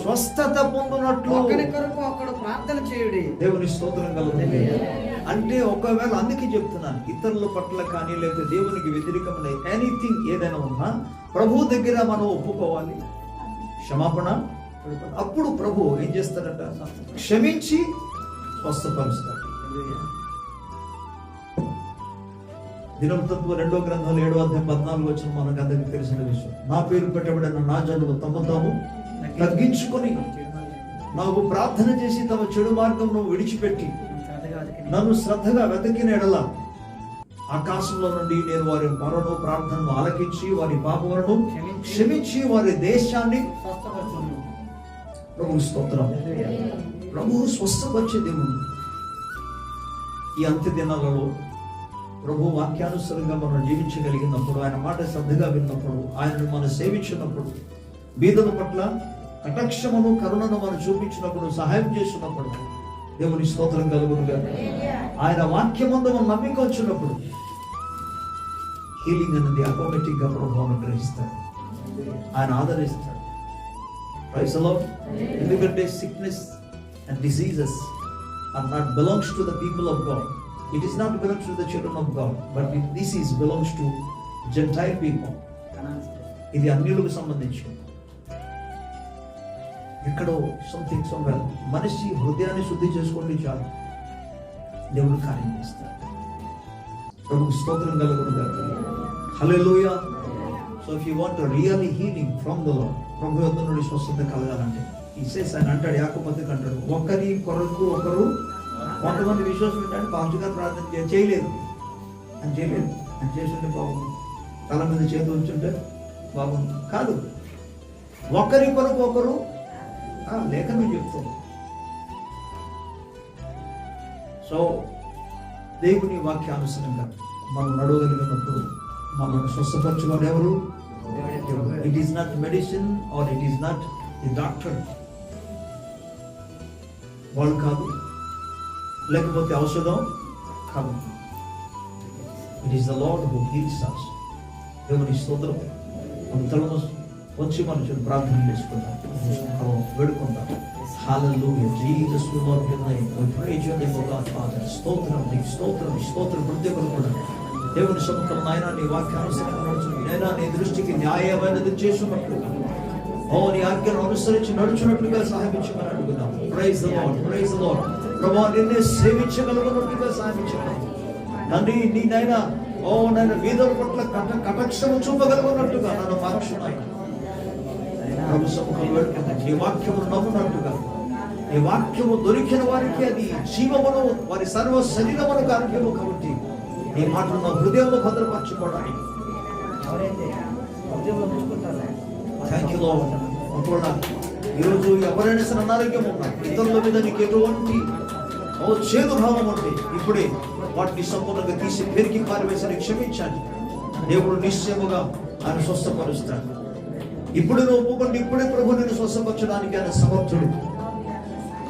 స్వస్థత పొందునట్లు ఒకరి కొరకు ఒకడు ప్రార్థన చేయుడి. దేవుని స్తోత్రం కలుగుతుంది. అంటే ఒకవేళ అందుకే చెప్తున్నాను, ఇతరుల పట్ల కానీ లేకపోతే దేవునికి వ్యతిరేకమైన ఎనీథింగ్ ఏదైనా ఉన్నా ప్రభు దగ్గర మనం ఒప్పుకోవాలి, క్షమాపణ. అప్పుడు ప్రభు ఏం చేస్తాడట? క్షమించి స్వస్థపరుస్తాడు. దినవృత్తాంతం 2వ గ్రంథంలో 7వ అధ్యాయం 14వ వచనం మనకు అందరికీ తెలిసిన విషయం. నా పేరు పెట్టబడిన నా జనులు తమ తాము తగ్గించుకొని నాకు ప్రార్థన చేసి తమ చెడు మార్గంను విడిచిపెట్టి నన్ను శ్రద్ధగా వెతకిన ఎడల ఆకాశంలో నుండి నేను వారి మొరను ప్రార్థనను ఆలకించి వారి పాపములను క్షమించి వారి దేశాన్ని ప్రభు స్తోత్రం. ప్రభు స్వస్థపరిచే దేవుడు. ఈ అంత్య దినాలలో ప్రభు వాక్యానుసారంగా మనం జీవించగలిగినప్పుడు, ఆయన మాట శ్రద్ధగా విన్నప్పుడు, ఆయనను మనం సేవించినప్పుడు, బీదల పట్ల కటాక్షమును కరుణను మనం చూపించినప్పుడు, సహాయం చేసినప్పుడు, దేవుని స్తోత్రం కలుగునుగా. ఆయన వాక్యమందు మనం నమ్మిక వచ్చినప్పుడు హీలింగ్ అనేది ఆటోమేటిక్ గా ప్రభావం గ్రహిస్తాడు, ఆయన ఆదరిస్తాడు. Praise the Lord. ఎందుకంటే sickness and diseases are not belongs to the people of God. It is not belongs to the children of God, but this is belongs to Gentile people. ఇది అన్యులకు సంబంధించి ఎక్కడో సంథింగ్ సమ్వేర్ మనిషి హృదయాన్ని శుద్ధి చేసుకోండి చాలు, దేవుడు కార్యం చేస్తాడు. ప్రభుకు స్తోత్రం కలుగునుగాక. Hallelujah. So if you want really healing from the Lord, ప్రభు యొద్ద నుండి స్వస్థత కలగాలంటే ఈ సేస్ ఆయన అంటాడు, యాకోబుకి అంటాడు, ఒకరి కొరకు ఒకరు. కొంతమంది విశ్వాసం ఏంటంటే పాస్టర్ గారు ప్రార్థన చేయలేదు అని చేస్తుంటే బాగుంది, తల మీద చేతి ఉంచుంటే బాగుంది. కాదు, ఒకరి కొరకు ఒకరు లేఖనం చెప్తారు. సో దేవుని వాక్యానుసారంగా మనం నడవగలిగినప్పుడు మనం స్వస్థపరచుకోవడం ఎవరు? It is not medicine or it is not the doctor, వాళ్ళు కాదు, లేకపోతే ఔషధం కాదు. It is the Lord who heals us. దేవుని స్తోత్రం. మన తలను వచ్చి మనం ప్రార్థన చేసుకుందాం, వేడుకుందాం. Hallelujah. Jesus we love you name. We praise you name, O God Father. స్తోత్రం నీకు, స్తోత్రం స్తోత్రం. ప్రతి ఒక్కరు కూడా దేవుని సముఖంలో నాయన నీ వాక్యానుసారంగా నడుచుకుని, నాయన నీ దృష్టికి న్యాయమైనది చేసినట్లుగా, నీ ఆజ్ఞను అనుసరించి నడుచున్నట్లుగా సహాయించమని అడుగుదాం. Praise the Lord, praise the Lord. ప్రభువా, నిన్నే సేవించగలుగున్నట్లుగా సహాయించమని తండ్రి, నీ నాయన నాయన వీధుల పట్ల కటాక్షము చూపగలుగున్నట్టుగా నన్ను మార్చున్నాయి. ప్రభు సముఖంలో వేడుకుంటాం, నీ వాక్యము నమ్మున్నట్టుగా, నీ వాక్యము దొరికిన వారికి అది జీవమును, వారి సర్వ శరీరమునకు ఆరోగ్యము. కాబట్టి నీ మాటలు నా హృదయంలో భద్రపరచుకోవడానికి థ్యాంక్ యూ లార్డ్. ఒకవేళ ఈరోజు ఎవరైనా సరే అనారోగ్యం ఉన్నా, ఇతరుల మీద నీకు ఎటువంటి చేదు భావం ఉంటే ఇప్పుడే వాటిని సంపూర్ణంగా తీసి పెరిగి పారివేసి క్షమించండి. దేవుడు నిశ్చయముగా ఆయన స్వస్థపరుస్తాడు. ఇప్పుడు నువ్వు ఒప్పుకోండి, ఇప్పుడే ప్రభు నిన్ను స్వస్థపరచడానికి ఆయన సమర్థుడు.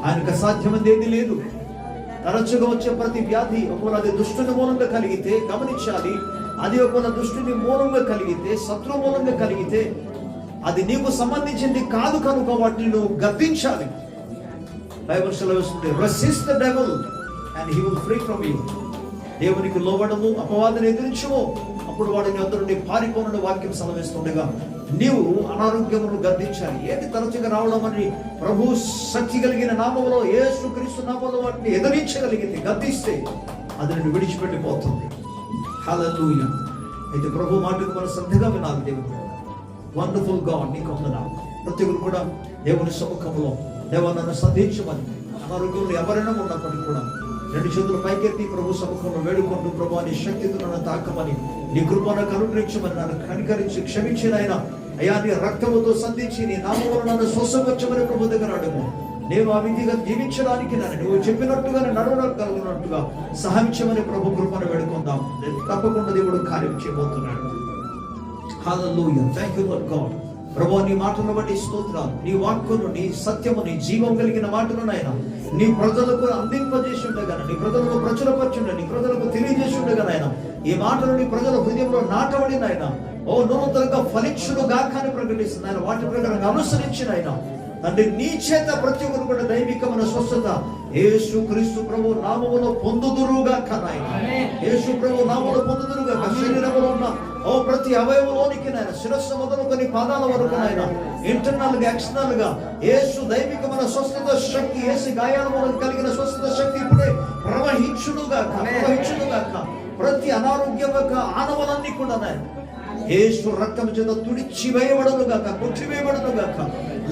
ఆయనకు అసాధ్యమైనది ఏది లేదు. తరచుగా వచ్చే ప్రతి వ్యాధి ఒకవేళ అది దుష్టుని మూలంగా కలిగితే గమనించాలి. అది ఒకవేళ దుష్టుని మూలంగా కలిగితే, శత్రు మూలంగా కలిగితే, అది నీకు సంబంధించింది కాదు కనుక వాటిని నువ్వు గద్దించాలి. బైబిల్ సెలవిస్తుంది, resist the devil and he will free from you. దేవునికి లోబడము, అపవాదిని ఎదిరించుము, అప్పుడు వాడిని వద్ద నుండి పారిపోనున్న వాక్యం సెలవిస్తుండగా నీవు అనారోగ్యమును గద్దించాలి. ఏంటి తరచుగా రావడం అని? ప్రభు శక్తి కలిగిన నామములో, యేసుక్రీస్తు నామములో వాటిని ఎదిరించగలిగింది, గద్దిస్తే అది నిన్ను విడిచిపెట్టిపోతుంది. హల్లెలూయా. అయితే ప్రభు మాటకు మనం శ్రద్ధగా వినాలి. దేవుడు వండర్ఫుల్ గాడ్, నీకు వందనాలు. ప్రతి ఒక్కరు కూడా దేవుని సముఖంలో దేవా నన్ను సంధించమని, అనారోగ్యంలో ఎవరైనా ఉన్నప్పటికీ కూడా రెండు చేతులు పైకెత్తి ప్రభు సముఖంలో వేడుకుంటూ, ప్రభు నీ శక్తితో నన్ను తాకమని, నీ కృపను అనుగ్రహించమని, నన్ను కనికరించి క్షమించిన ఆయన అయ్యా, నీ రక్తముతో సంధించి నీ నామములో నన్ను స్వస్థపరచమని ప్రభు దగ్గర అడుగు. నేను ఆ విధిగా జీవించడానికి నువ్వు చెప్పినట్టుగా నడవగలిగినట్టుగా సహాయించమని ప్రభు కృపను వేడుకుందాం. తప్పకుండా దేవుడు కార్యం చేయబోతున్నాడు. Hallelujah. Thank you Lord God. ప్రభువా, నీ మాటను బట్టి స్తోత్రాలు. నీ వాక్కును, నీ సత్యము, నీ జీవం కలిగిన మాటను నాయన నీ ప్రజలకు అందింపజేసి ఉండగా, నీ ప్రజలకు ప్రచురపరచుండ, నీ ప్రజలకు తెలియజేసి ఉండగా నాయన ఈ మాటలు నీ ప్రజల హృదయంలో నాటబడి నాయన నూతనంగా ఫలించును గాక అని ప్రకటిస్తుంది ఆయన. వాటి ప్రకారంగా అనుసరించిన ఆయన తండ్రి, నీ చేత ప్రతి ఒక్కరు కూడా దైవికమైన స్వస్థత యేసుక్రీస్తు ప్రభు నామములో పొందుదురుగాక నాయన. యేసు ప్రభు నామములో పొందుదురుగాక. శరీరములో ఉన్న ప్రతి అవయవంలోనికి నాయన, శిరస్సు మొదలుకొని పాదాల వరకు నాయన, ఇంటర్నల్ గా, ఎక్స్టర్నల్ గా యేసు దైవికమైన స్వస్థత శక్తి, యేసు గాయాల మూలం కలిగిన స్వస్థత శక్తి ఇప్పుడే ప్రవహించునుగాక, ప్రవహించునుగాక. ప్రతి అనారోగ్యం యొక్క ఆనవలన్నీ కూడా నాయన యేసు రక్తం చేత తుడిచి వేయబడునుగాక, కొట్టివేయబడునుగాక.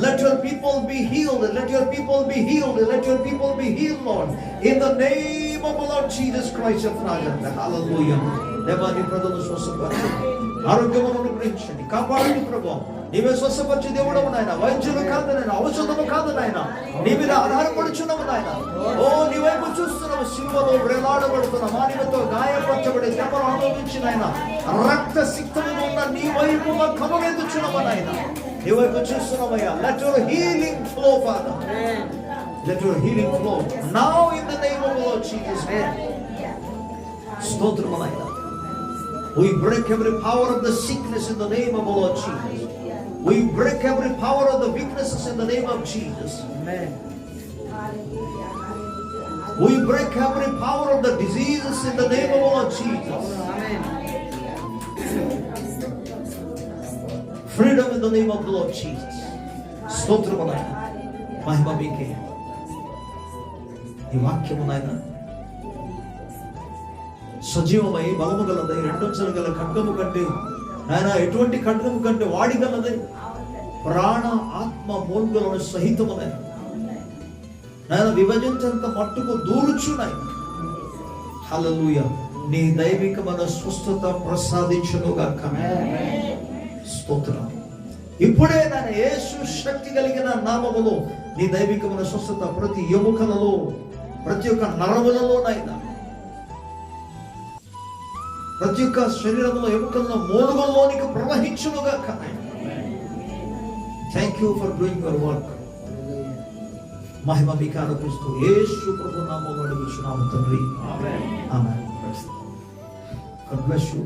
Let your people be healed. Let your people be healed. Let your people be healed, Lord. In the name of the Lord Jesus Christ of Nazareth. Hallelujah. దేవాని ప్రజలను స్వస్థపరచండి, ఆరోగ్యమును అనుగ్రహించండి, కాపాడండి ప్రభు. నీవే స్వస్థపరిచే దేవుడవు నాయన. వైద్యులు కాదు నాయన, ఔషధము కాదు నాయన, నీ మీద ఆధారపడుచున్నాము నాయన. నీ వైపు చూస్తున్నాము తాను సిలువలో వేలాడబడుతున్న మానవతో గాయపరచబడి దెబ్బలు అనుభవించిన ఆయన రక్త సిక్తముగా ఉన్న నీ వైపు కనులెత్తుచున్నామని ఆయన నీ వైపు చూస్తున్నామయ్యా. Let your healing flow Father, let your healing flow now in the name of Lord Jesus. స్తోత్రం ఆయన. We break every power of the sickness in the name of our Lord Jesus. We break every power of the weaknesses in the name of Jesus. Amen. We break every power of the diseases in the name of our Lord Jesus. Amen. Freedom in the name of the Lord Jesus. స్తోత్రమునైనా మహిమ మీకే. ఈ వాక్యమునైనా సజీవమై బలము గలదై రెండొంచలు గల ఖడ్గము కంటే ఆయన ఎటువంటి ఖడ్గము కంటే వాడిగలదై ప్రాణ ఆత్మ మూల్గులను సహితమునైనా ఆయన విభజించేంత మట్టుకు దూరుచున్నాయి. హల్లెలూయా. నీ దైవికమైన స్వస్థత ప్రసాదించునుగాక. స్తోత్రం. ఇప్పుడే నాయన యేసు శక్తి కలిగిన నామములో నీ దైవికమైన స్వస్థత ప్రతి ఎముకలలో ప్రతి ఒక్క నరములలో నాయన ప్రతి ఒక్క శరీరంలో ఎముకల్లో మూలుగుల్లోనికి ప్రవహించునుగాక. Thank you for doing your work. మహిమ మీకు ఆరోపిస్తూ యేసు ప్రభు నామములో అడుగుచున్నాము తండ్రి. ఆమేన్. God bless you.